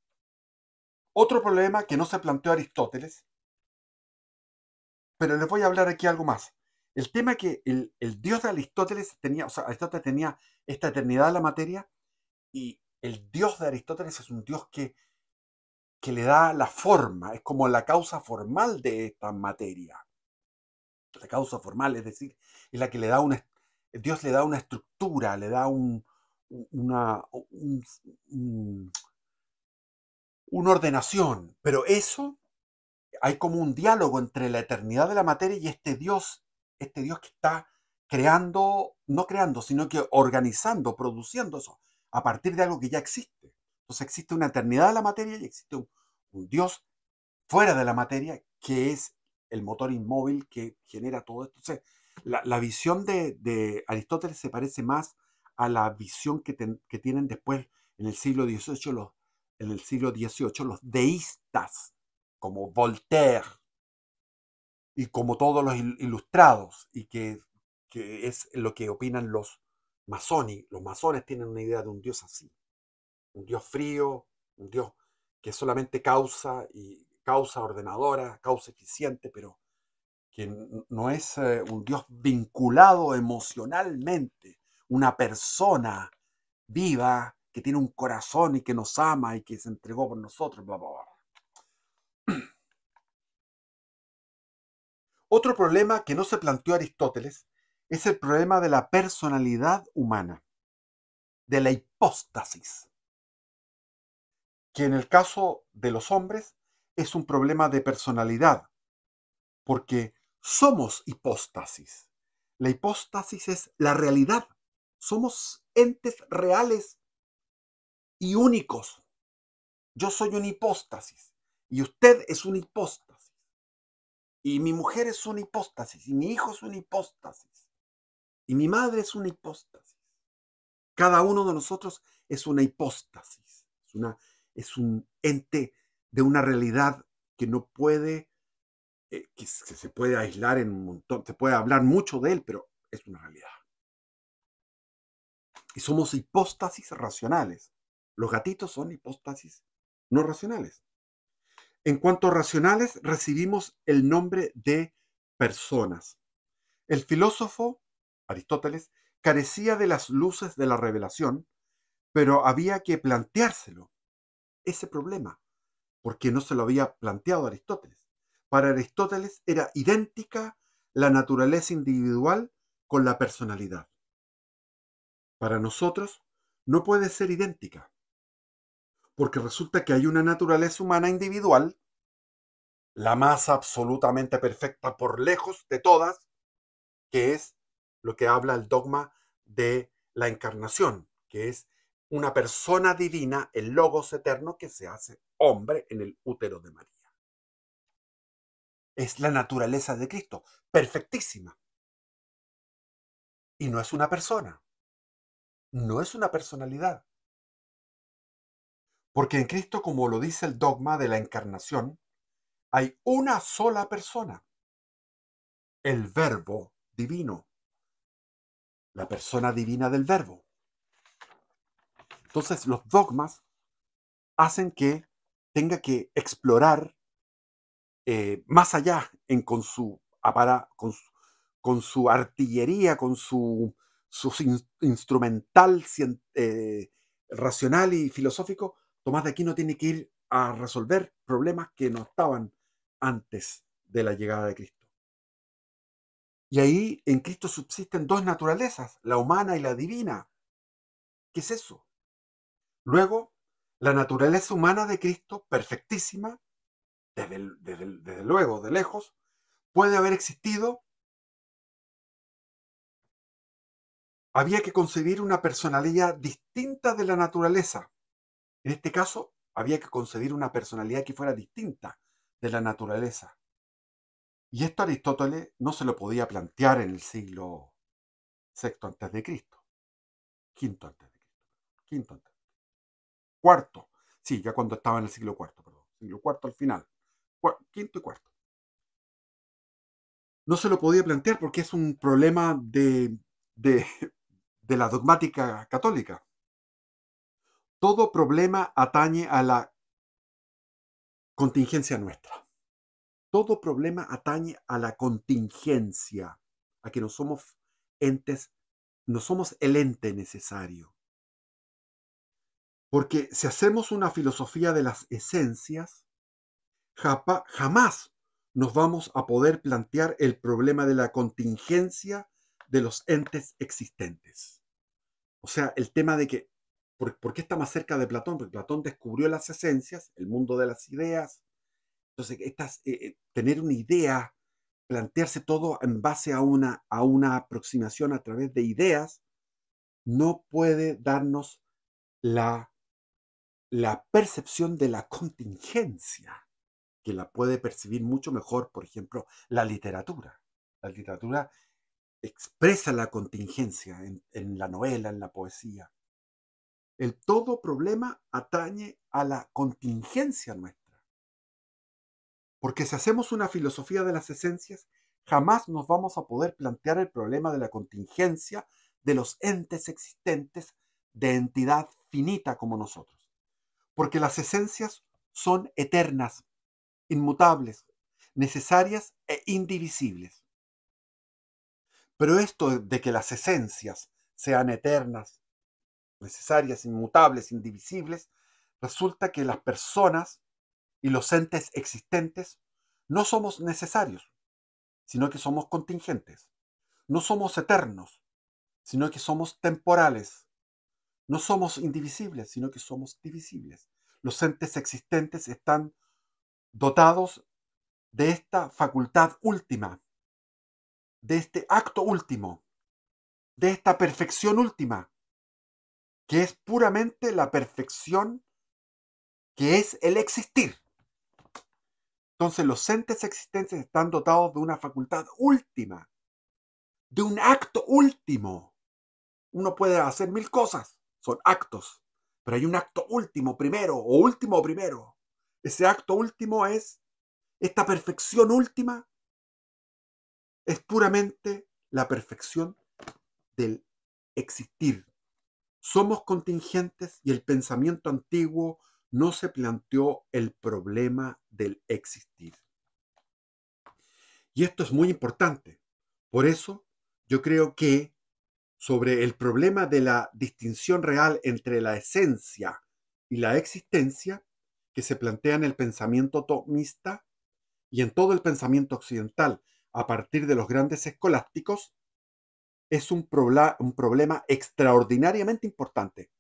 Otro problema que no se planteó Aristóteles, pero les voy a hablar aquí algo más. El tema que el dios de Aristóteles tenía, o sea, Aristóteles tenía esta eternidad de la materia, y el dios de Aristóteles es un dios que le da la forma, es como la causa formal de esta materia. La causa formal, es decir, es la que le da Dios le da una estructura, le da una ordenación, pero eso hay como un diálogo entre la eternidad de la materia y este Dios que está creando, no creando, sino que organizando, produciendo eso, a partir de algo que ya existe. Entonces existe una eternidad de la materia y existe un Dios fuera de la materia que es el motor inmóvil que genera todo esto. Entonces, la visión de Aristóteles se parece más a la visión que tienen después en el siglo XVIII los deístas, como Voltaire y como todos los ilustrados, y que es lo que opinan los masones. Los masones tienen una idea de un Dios así, un Dios frío, un Dios que solamente causa ordenadora, causa eficiente, pero que no es un Dios vinculado emocionalmente, una persona viva que tiene un corazón y que nos ama y que se entregó por nosotros, bla, bla, bla. Otro problema que no se planteó Aristóteles es el problema de la personalidad humana, de la hipóstasis, que en el caso de los hombres es un problema de personalidad, porque somos hipóstasis. La hipóstasis es la realidad. Somos entes reales y únicos. Yo soy una hipóstasis y usted es una hipóstasis. Y mi mujer es una hipóstasis y mi hijo es una hipóstasis y mi madre es una hipóstasis. Cada uno de nosotros es una hipóstasis. Es un ente de una realidad que no puede que se puede aislar en un montón, se puede hablar mucho de él, pero es una realidad. Y somos hipóstasis racionales. Los gatitos son hipóstasis no racionales. En cuanto a racionales, recibimos el nombre de personas. El filósofo, Aristóteles, carecía de las luces de la revelación, pero había que planteárselo, ese problema, porque no se lo había planteado Aristóteles. Para Aristóteles era idéntica la naturaleza individual con la personalidad. Para nosotros no puede ser idéntica, porque resulta que hay una naturaleza humana individual, la más absolutamente perfecta por lejos de todas, que es lo que habla el dogma de la encarnación, que es una persona divina, el Logos eterno, que se hace hombre en el útero de María. Es la naturaleza de Cristo, perfectísima. Y no es una persona, no es una personalidad. Porque en Cristo, como lo dice el dogma de la encarnación, hay una sola persona, el Verbo divino, la persona divina del Verbo. Entonces los dogmas hacen que tenga que explorar más allá con su con su artillería, con su instrumental racional y filosófico. Tomás de Aquino tiene que ir a resolver problemas que no estaban antes de la llegada de Cristo. Y ahí en Cristo subsisten dos naturalezas, la humana y la divina. ¿Qué es eso? Luego, la naturaleza humana de Cristo, perfectísima, desde luego, de lejos, puede haber existido. Había que concebir una personalidad distinta de la naturaleza. En este caso, había que concebir una personalidad que fuera distinta de la naturaleza. Y esto Aristóteles no se lo podía plantear en el siglo sexto antes de Cristo, quinto antes de Cristo, quinto antes, cuarto, sí, ya cuando estaba en el siglo cuarto, perdón, siglo cuarto al final, quinto y cuarto. No se lo podía plantear porque es un problema de, de la dogmática católica. Todo problema atañe a la contingencia nuestra. Todo problema atañe a la contingencia, a que no somos entes, no somos el ente necesario. Porque si hacemos una filosofía de las esencias, jamás nos vamos a poder plantear el problema de la contingencia de los entes existentes. O sea, el tema de que, ¿por qué está más cerca de Platón? Porque Platón descubrió las esencias, el mundo de las ideas. Entonces, tener una idea, plantearse todo en base a una aproximación a través de ideas, no puede darnos la, la percepción de la contingencia, que la puede percibir mucho mejor, por ejemplo, la literatura. La literatura expresa la contingencia en la novela, en la poesía. El todo problema atañe a la contingencia nuestra. Porque si hacemos una filosofía de las esencias, jamás nos vamos a poder plantear el problema de la contingencia de los entes existentes de entidad finita como nosotros. Porque las esencias son eternas, inmutables, necesarias e indivisibles. Pero esto de que las esencias sean eternas, necesarias, inmutables, indivisibles, resulta que las personas y los entes existentes no somos necesarios, sino que somos contingentes. No somos eternos, sino que somos temporales. No somos indivisibles, sino que somos divisibles. Los entes existentes están dotados de esta facultad última, de este acto último, de esta perfección última, que es puramente la perfección que es el existir. Entonces los entes existentes están dotados de una facultad última, de un acto último. Uno puede hacer mil cosas, son actos, pero hay un acto último primero o último primero. Ese acto último es Esta perfección última es puramente la perfección del existir. Somos contingentes y el pensamiento antiguo no se planteó el problema del existir. Y esto es muy importante. Por eso yo creo que sobre el problema de la distinción real entre la esencia y la existencia, que se plantea en el pensamiento tomista y en todo el pensamiento occidental a partir de los grandes escolásticos, es un problema extraordinariamente importante.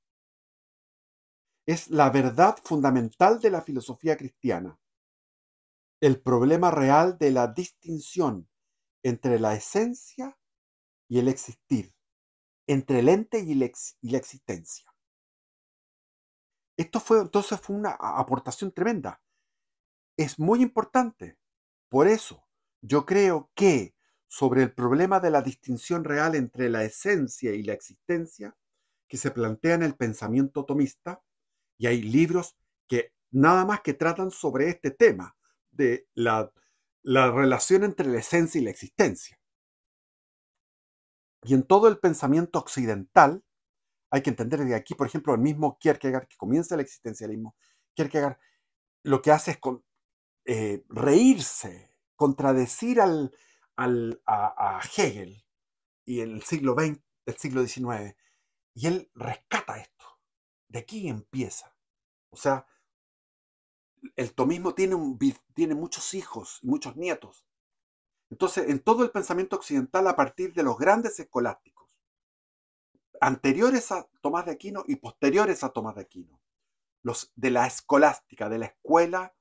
Es la verdad fundamental de la filosofía cristiana, el problema real de la distinción entre la esencia y el existir, entre el ente y la existencia. Esto entonces fue una aportación tremenda. Es muy importante. Por eso, yo creo que sobre el problema de la distinción real entre la esencia y la existencia, que se plantea en el pensamiento tomista, y hay libros que nada más que tratan sobre este tema, de la relación entre la esencia y la existencia. Y en todo el pensamiento occidental, hay que entender que aquí, por ejemplo, el mismo Kierkegaard, que comienza el existencialismo, Kierkegaard lo que hace es reírse, contradecir a Hegel y el siglo XX, el siglo XIX, y él rescata esto. De aquí empieza. O sea, el tomismo tiene muchos hijos y muchos nietos. Entonces, en todo el pensamiento occidental, a partir de los grandes escolásticos, anteriores a Tomás de Aquino y posteriores a Tomás de Aquino, los de la escolástica, de la escuela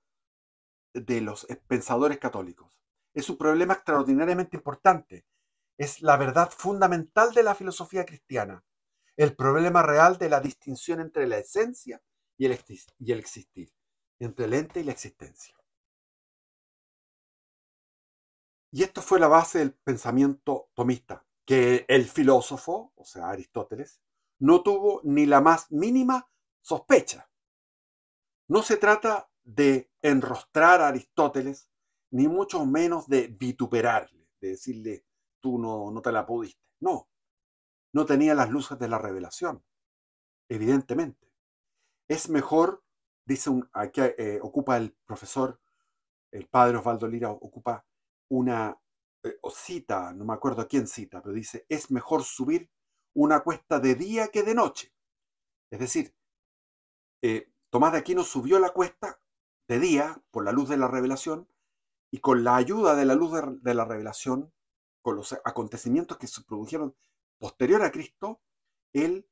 de los pensadores católicos, es un problema extraordinariamente importante. Es la verdad fundamental de la filosofía cristiana, el problema real de la distinción entre la esencia y el existir, entre el ente y la existencia. Y esto fue la base del pensamiento tomista, que el filósofo, o sea, Aristóteles, no tuvo ni la más mínima sospecha. No se trata de enrostrar a Aristóteles, ni mucho menos de vituperarle, de decirle, tú no te la pudiste. No, no tenía las luces de la revelación, evidentemente. Es mejor, dice aquí ocupa el profesor, el padre Osvaldo Lira, ocupa una, o cita, no me acuerdo quién cita, pero dice, es mejor subir una cuesta de día que de noche. Es decir, Tomás de Aquino subió la cuesta de día por la luz de la revelación y con la ayuda de la luz de la revelación, con los acontecimientos que se produjeron posterior a Cristo, él,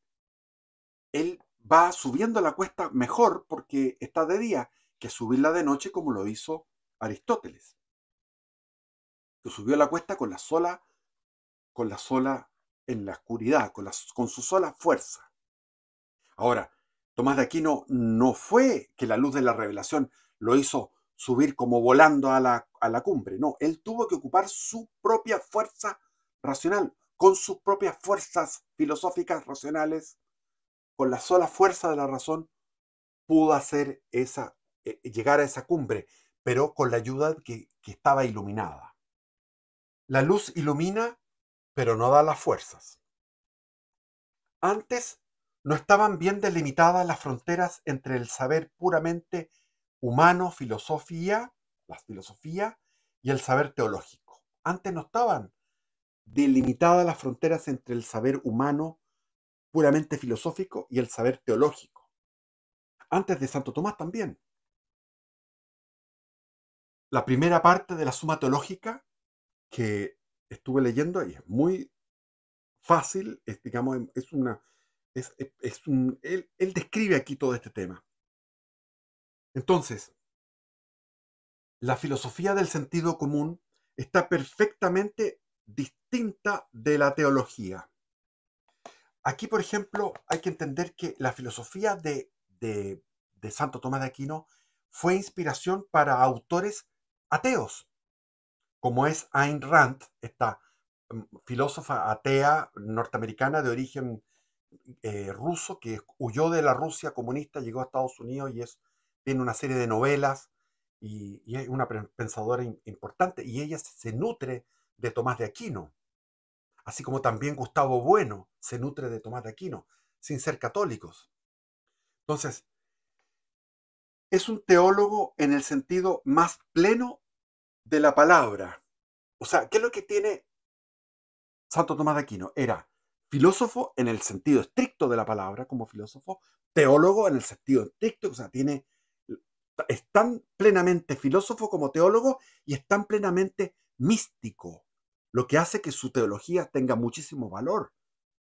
él va subiendo la cuesta mejor porque está de día que subirla de noche como lo hizo Aristóteles, que subió la cuesta con la sola en la oscuridad, con su sola fuerza. Ahora, Tomás de Aquino no fue que la luz de la revelación lo hizo subir como volando a la cumbre, no, él tuvo que ocupar su propia fuerza racional, con sus propias fuerzas filosóficas racionales, con la sola fuerza de la razón, pudo hacer llegar a esa cumbre, pero con la ayuda que estaba iluminada. La luz ilumina, pero no da las fuerzas. Antes no estaban bien delimitadas las fronteras entre el saber puramente humano, la filosofía, y el saber teológico. Antes no estaban delimitadas las fronteras entre el saber humano puramente filosófico y el saber teológico. Antes de Santo Tomás también. La primera parte de la Suma Teológica que estuve leyendo y es muy fácil, digamos, él describe aquí todo este tema. Entonces, la filosofía del sentido común está perfectamente distinta de la teología. Aquí, por ejemplo, hay que entender que la filosofía de Santo Tomás de Aquino fue inspiración para autores ateos, como es Ayn Rand, esta filósofa atea norteamericana de origen ruso que huyó de la Rusia comunista, llegó a Estados Unidos y tiene una serie de novelas y es una pensadora importante, y ella se nutre de Tomás de Aquino, así como también Gustavo Bueno se nutre de Tomás de Aquino, sin ser católicos. Entonces, es un teólogo en el sentido más pleno de la palabra. O sea, ¿qué es lo que tiene Santo Tomás de Aquino? Era filósofo en el sentido estricto de la palabra, como filósofo, teólogo en el sentido estricto, o sea, es tan plenamente filósofo como teólogo y es tan plenamente místico, lo que hace que su teología tenga muchísimo valor,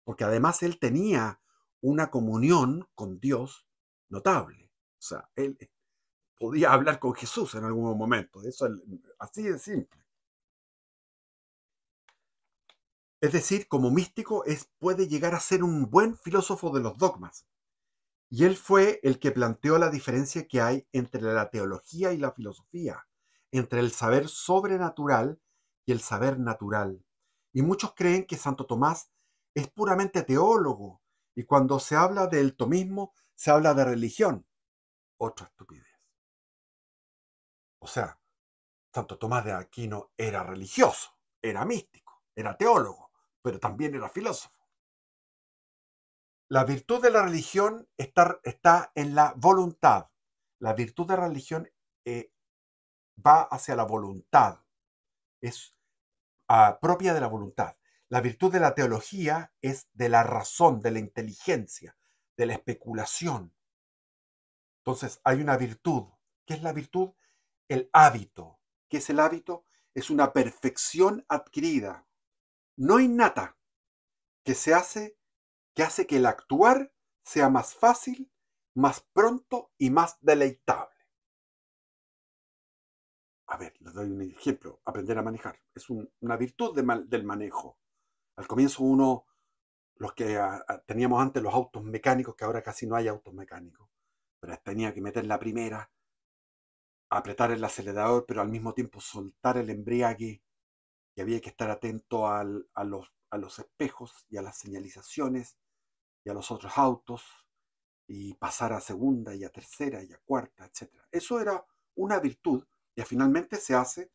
porque además él tenía una comunión con Dios notable. O sea, él podía hablar con Jesús en algún momento. Eso es así de simple. Es decir, como místico puede llegar a ser un buen filósofo de los dogmas. Y él fue el que planteó la diferencia que hay entre la teología y la filosofía, entre el saber sobrenatural y el saber natural. Y muchos creen que Santo Tomás es puramente teólogo, y cuando se habla del tomismo, se habla de religión. Otra estupidez. O sea, Santo Tomás de Aquino era religioso, era místico, era teólogo, pero también era filósofo. La virtud de la religión está en la voluntad. La virtud de la religión eh, va hacia la voluntad, es propia de la voluntad. La virtud de la teología es de la razón, de la inteligencia, de la especulación. Entonces hay una virtud. ¿Qué es la virtud? El hábito. ¿Qué es el hábito? Es una perfección adquirida, no innata, que hace que el actuar sea más fácil, más pronto y más deleitable. A ver, les doy un ejemplo. Aprender a manejar. Es una virtud del manejo. Al comienzo los que teníamos antes los autos mecánicos, que ahora casi no hay autos mecánicos, pero tenía que meter la primera, apretar el acelerador, pero al mismo tiempo soltar el embriague, y había que estar atento a los espejos y a las señalizaciones y a los otros autos, y pasar a segunda y a tercera y a cuarta, etcétera. Eso era una virtud, y finalmente se hace,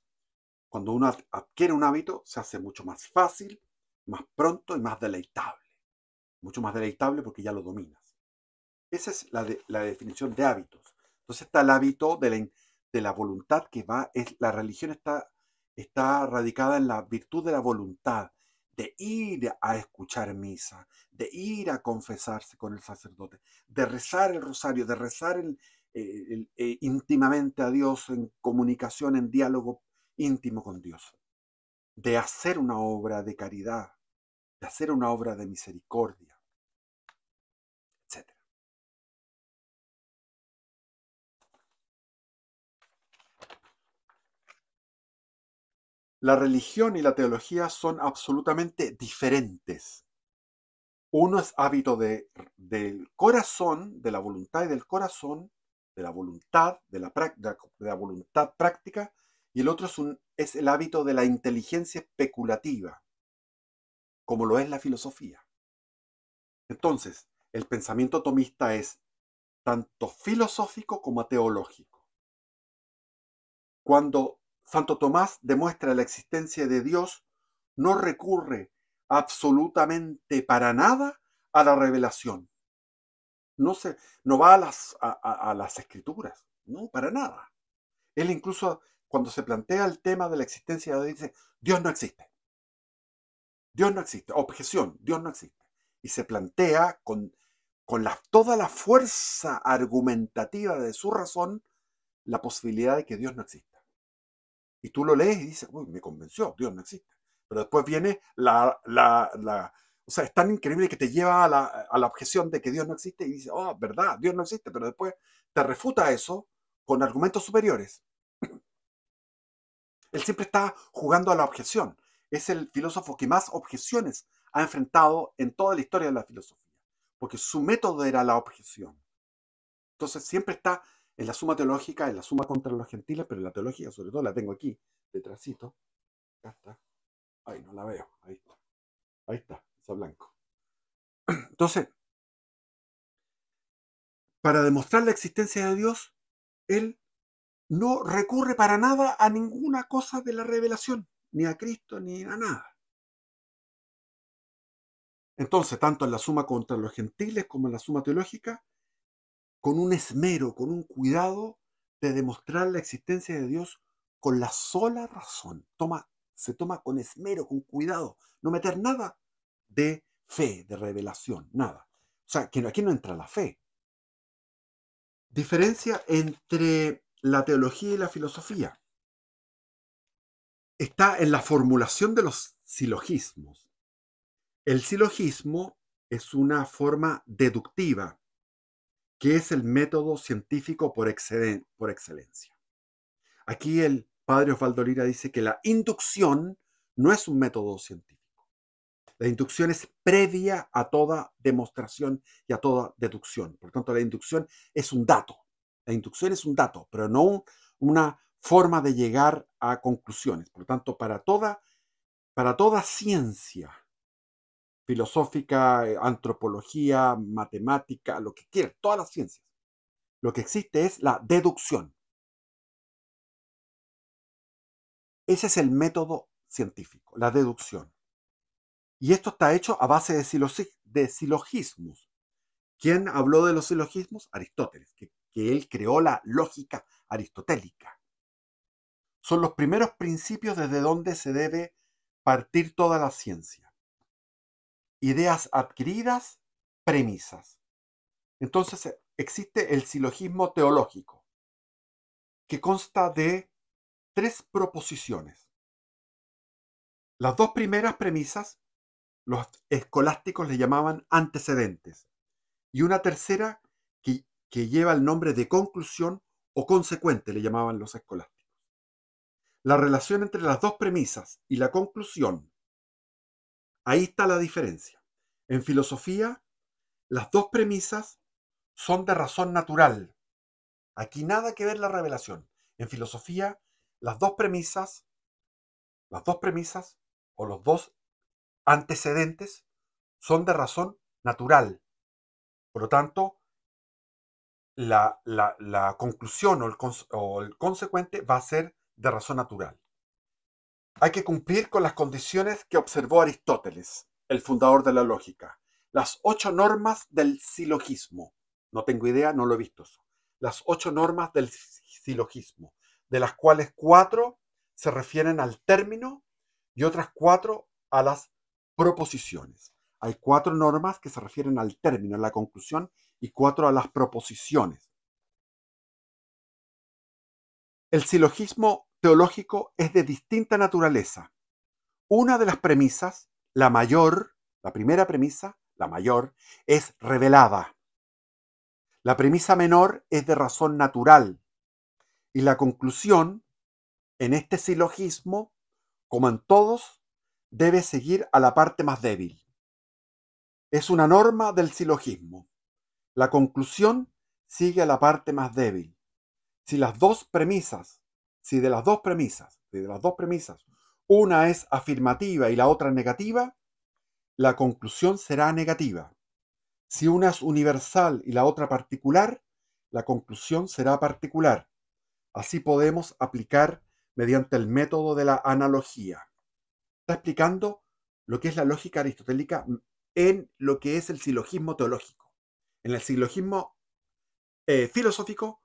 cuando uno adquiere un hábito, se hace mucho más fácil, más pronto y más deleitable. Mucho más deleitable porque ya lo dominas. Esa es la definición de hábitos. Entonces está el hábito de la voluntad que va, la religión está radicada en la virtud de la voluntad, de ir a escuchar misa, de ir a confesarse con el sacerdote, de rezar el rosario, de rezar íntimamente a Dios, en comunicación, en diálogo íntimo con Dios, de hacer una obra de caridad, de hacer una obra de misericordia, etc. La religión y la teología son absolutamente diferentes. Uno es hábito del corazón, de la voluntad y del corazón, de la voluntad, de la voluntad práctica, y el otro es el hábito de la inteligencia especulativa, como lo es la filosofía. Entonces, el pensamiento tomista es tanto filosófico como teológico. Cuando Santo Tomás demuestra la existencia de Dios, no recurre absolutamente para nada a la revelación. No, no va a las escrituras, no, para nada. Él incluso cuando se plantea el tema de la existencia de Dios dice, Dios no existe. Dios no existe. Objeción, Dios no existe. Y se plantea con toda la fuerza argumentativa de su razón la posibilidad de que Dios no exista. Y tú lo lees y dices, uy, me convenció, Dios no existe. Pero después viene o sea, es tan increíble que te lleva a la objeción de que Dios no existe y dices, oh, verdad, Dios no existe, pero después te refuta eso con argumentos superiores. Él siempre está jugando a la objeción. Es el filósofo que más objeciones ha enfrentado en toda la historia de la filosofía, porque su método era la objeción. Entonces siempre está en la suma teológica, en la suma contra los gentiles, pero en la teología, sobre todo la tengo aquí, detrásito. Acá está. Ay, no la veo. Ahí está. Ahí está. Está blanco. Entonces, para demostrar la existencia de Dios, él no recurre para nada a ninguna cosa de la revelación, ni a Cristo, ni a nada. Entonces, tanto en la suma contra los gentiles como en la suma teológica, con un esmero, con un cuidado de demostrar la existencia de Dios con la sola razón. Se toma con esmero, con cuidado, no meter nada de fe, de revelación, nada. O sea, que aquí no entra la fe. Diferencia entre la teología y la filosofía está en la formulación de los silogismos. El silogismo es una forma deductiva, que es el método científico por excelencia. Aquí el padre Osvaldo Lira dice que la inducción no es un método científico. La inducción es previa a toda demostración y a toda deducción. Por tanto, la inducción es un dato. La inducción es un dato, pero no una forma de llegar a conclusiones. Por lo tanto, para toda ciencia filosófica, antropología, matemática, lo que quieras, todas las ciencias, lo que existe es la deducción. Ese es el método científico, la deducción. Y esto está hecho a base de silogismos. ¿Quién habló de los silogismos? Aristóteles, que él creó la lógica aristotélica. Son los primeros principios desde donde se debe partir toda la ciencia. Ideas adquiridas, premisas. Entonces existe el silogismo teológico, que consta de 3 proposiciones. Las 2 primeras premisas, los escolásticos le llamaban antecedentes, y una tercera que lleva el nombre de conclusión o consecuente, le llamaban los escolásticos. La relación entre las 2 premisas y la conclusión, ahí está la diferencia. En filosofía, las 2 premisas son de razón natural. Aquí nada que ver la revelación. En filosofía, las dos premisas o los 2 antecedentes son de razón natural. Por lo tanto, la conclusión o el consecuente va a ser de razón natural. Hay que cumplir con las condiciones que observó Aristóteles, el fundador de la lógica. Las 8 normas del silogismo. No tengo idea, no lo he visto eso. Las 8 normas del silogismo, de las cuales 4 se refieren al término y otras 4 a las proposiciones. Hay 4 normas que se refieren al término, a la conclusión, y 4 a las proposiciones. El silogismo teológico es de distinta naturaleza. Una de las premisas, la mayor, la primera premisa, la mayor, es revelada. La premisa menor es de razón natural. Y la conclusión, en este silogismo, como en todos, debe seguir a la parte más débil. Es una norma del silogismo. La conclusión sigue a la parte más débil. Si de las dos premisas, una es afirmativa y la otra negativa, la conclusión será negativa. Si una es universal y la otra particular, la conclusión será particular. Así podemos aplicar mediante el método de la analogía. Está explicando lo que es la lógica aristotélica en lo que es el silogismo teológico. En el silogismo filosófico,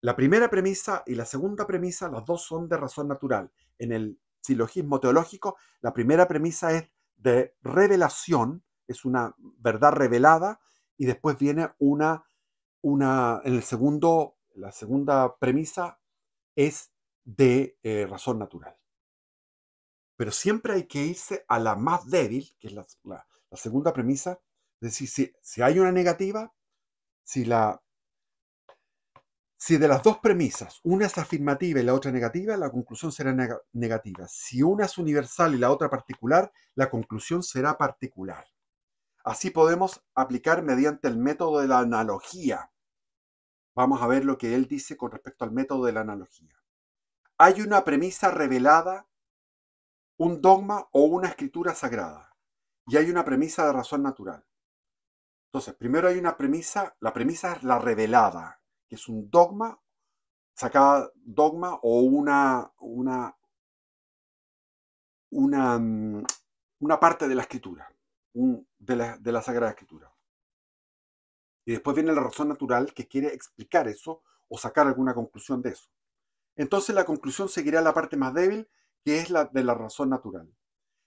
la primera premisa y la segunda premisa, las dos son de razón natural. En el silogismo teológico, la primera premisa es de revelación, es una verdad revelada, y después viene la segunda premisa es de razón natural. Pero siempre hay que irse a la más débil, que es la segunda premisa. Es decir, si hay una negativa, si de las dos premisas, una es afirmativa y la otra negativa, la conclusión será negativa. Si una es universal y la otra particular, la conclusión será particular. Así podemos aplicar mediante el método de la analogía. Vamos a ver lo que él dice con respecto al método de la analogía. Hay una premisa revelada, un dogma o una escritura sagrada, y hay una premisa de razón natural. Entonces, primero hay una premisa, la premisa es la revelada, que es un dogma sacaba dogma o una parte de la escritura, de la Sagrada Escritura. Y después viene la razón natural que quiere explicar eso o sacar alguna conclusión de eso. Entonces la conclusión seguirá la parte más débil, que es la de la razón natural.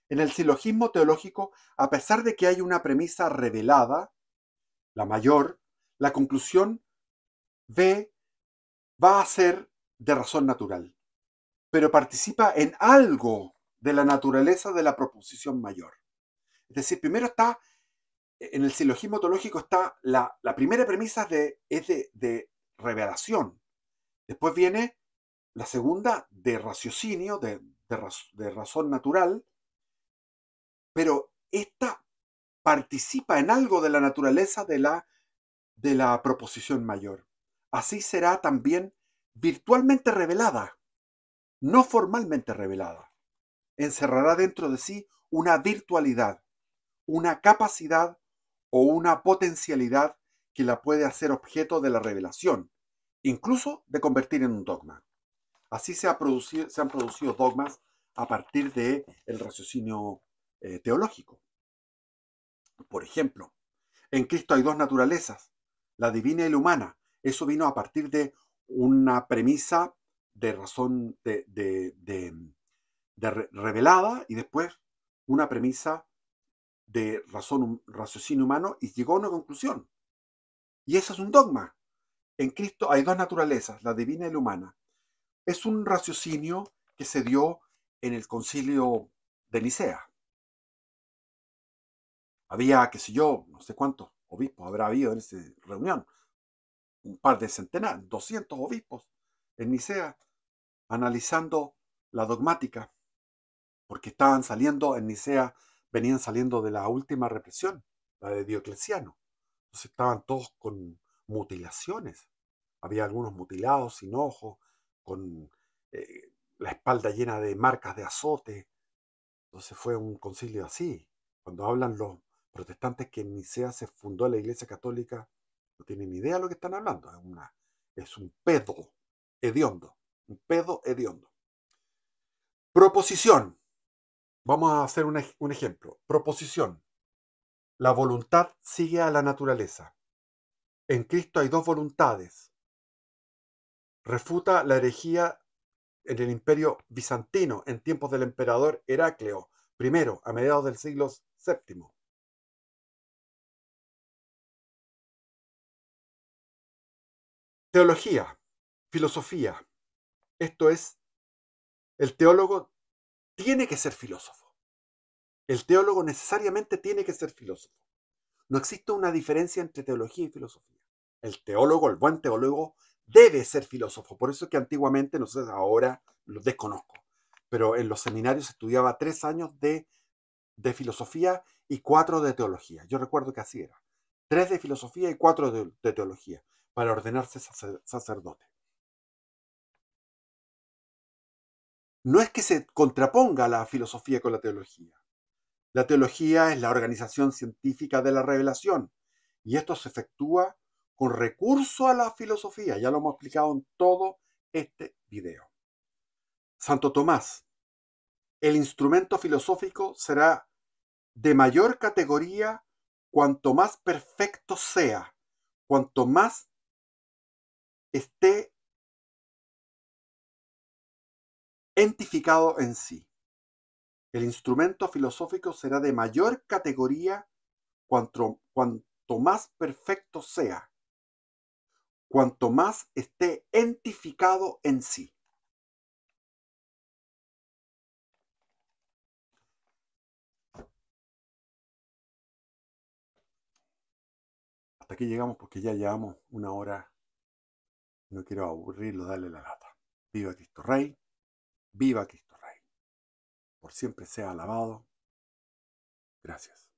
En el silogismo teológico, a pesar de que hay una premisa revelada, la mayor, la conclusión va a ser de razón natural, pero participa en algo de la naturaleza de la proposición mayor. Es decir, primero está, en el silogismo teológico está la primera premisa es de revelación. Después viene la segunda de raciocinio, de razón natural, pero esta participa en algo de la naturaleza de la proposición mayor. Así será también virtualmente revelada, no formalmente revelada. Encerrará dentro de sí una virtualidad, una capacidad o una potencialidad que la puede hacer objeto de la revelación, incluso de convertir en un dogma. Así se han producido dogmas a partir del raciocinio teológico. Por ejemplo, en Cristo hay dos naturalezas, la divina y la humana. Eso vino a partir de una premisa de razón revelada y después una premisa de raciocinio humano y llegó a una conclusión. Y eso es un dogma. En Cristo hay dos naturalezas, la divina y la humana. Es un raciocinio que se dio en el concilio de Nicea. Había, qué sé yo, no sé cuántos obispos habrá habido en esa reunión, un par de centenares, 200 obispos en Nicea, analizando la dogmática, porque estaban saliendo en Nicea, venían saliendo de la última represión, la de Diocleciano. Entonces estaban todos con mutilaciones. Había algunos mutilados, sin ojos, con la espalda llena de marcas de azote. Entonces fue un concilio así. Cuando hablan los protestantes que en Nicea se fundó la Iglesia Católica, no tienen ni idea de lo que están hablando. Es un pedo hediondo. Un pedo hediondo. Proposición. Vamos a hacer un ejemplo. Proposición. La voluntad sigue a la naturaleza. En Cristo hay dos voluntades. Refuta la herejía en el imperio bizantino en tiempos del emperador Heracleo I, a mediados del siglo VII. Teología, filosofía. Esto es, el teólogo tiene que ser filósofo. El teólogo necesariamente tiene que ser filósofo. No existe una diferencia entre teología y filosofía. El teólogo, el buen teólogo, debe ser filósofo. Por eso es que antiguamente, no sé, ahora lo desconozco, pero en los seminarios se estudiaba 3 años de filosofía y 4 de teología. Yo recuerdo que así era. 3 de filosofía y 4 de teología para ordenarse sacerdote. No es que se contraponga la filosofía con la teología. La teología es la organización científica de la revelación y esto se efectúa con recurso a la filosofía. Ya lo hemos explicado en todo este video. Santo Tomás, el instrumento filosófico será de mayor categoría cuanto más perfecto sea, cuanto más esté entificado en sí. El instrumento filosófico será de mayor categoría cuanto más perfecto sea, cuanto más esté entificado en sí. Hasta aquí llegamos porque ya llevamos 1 hora. No quiero aburrirlo, darle la lata. Viva Cristo Rey, viva Cristo Rey. Por siempre sea alabado. Gracias.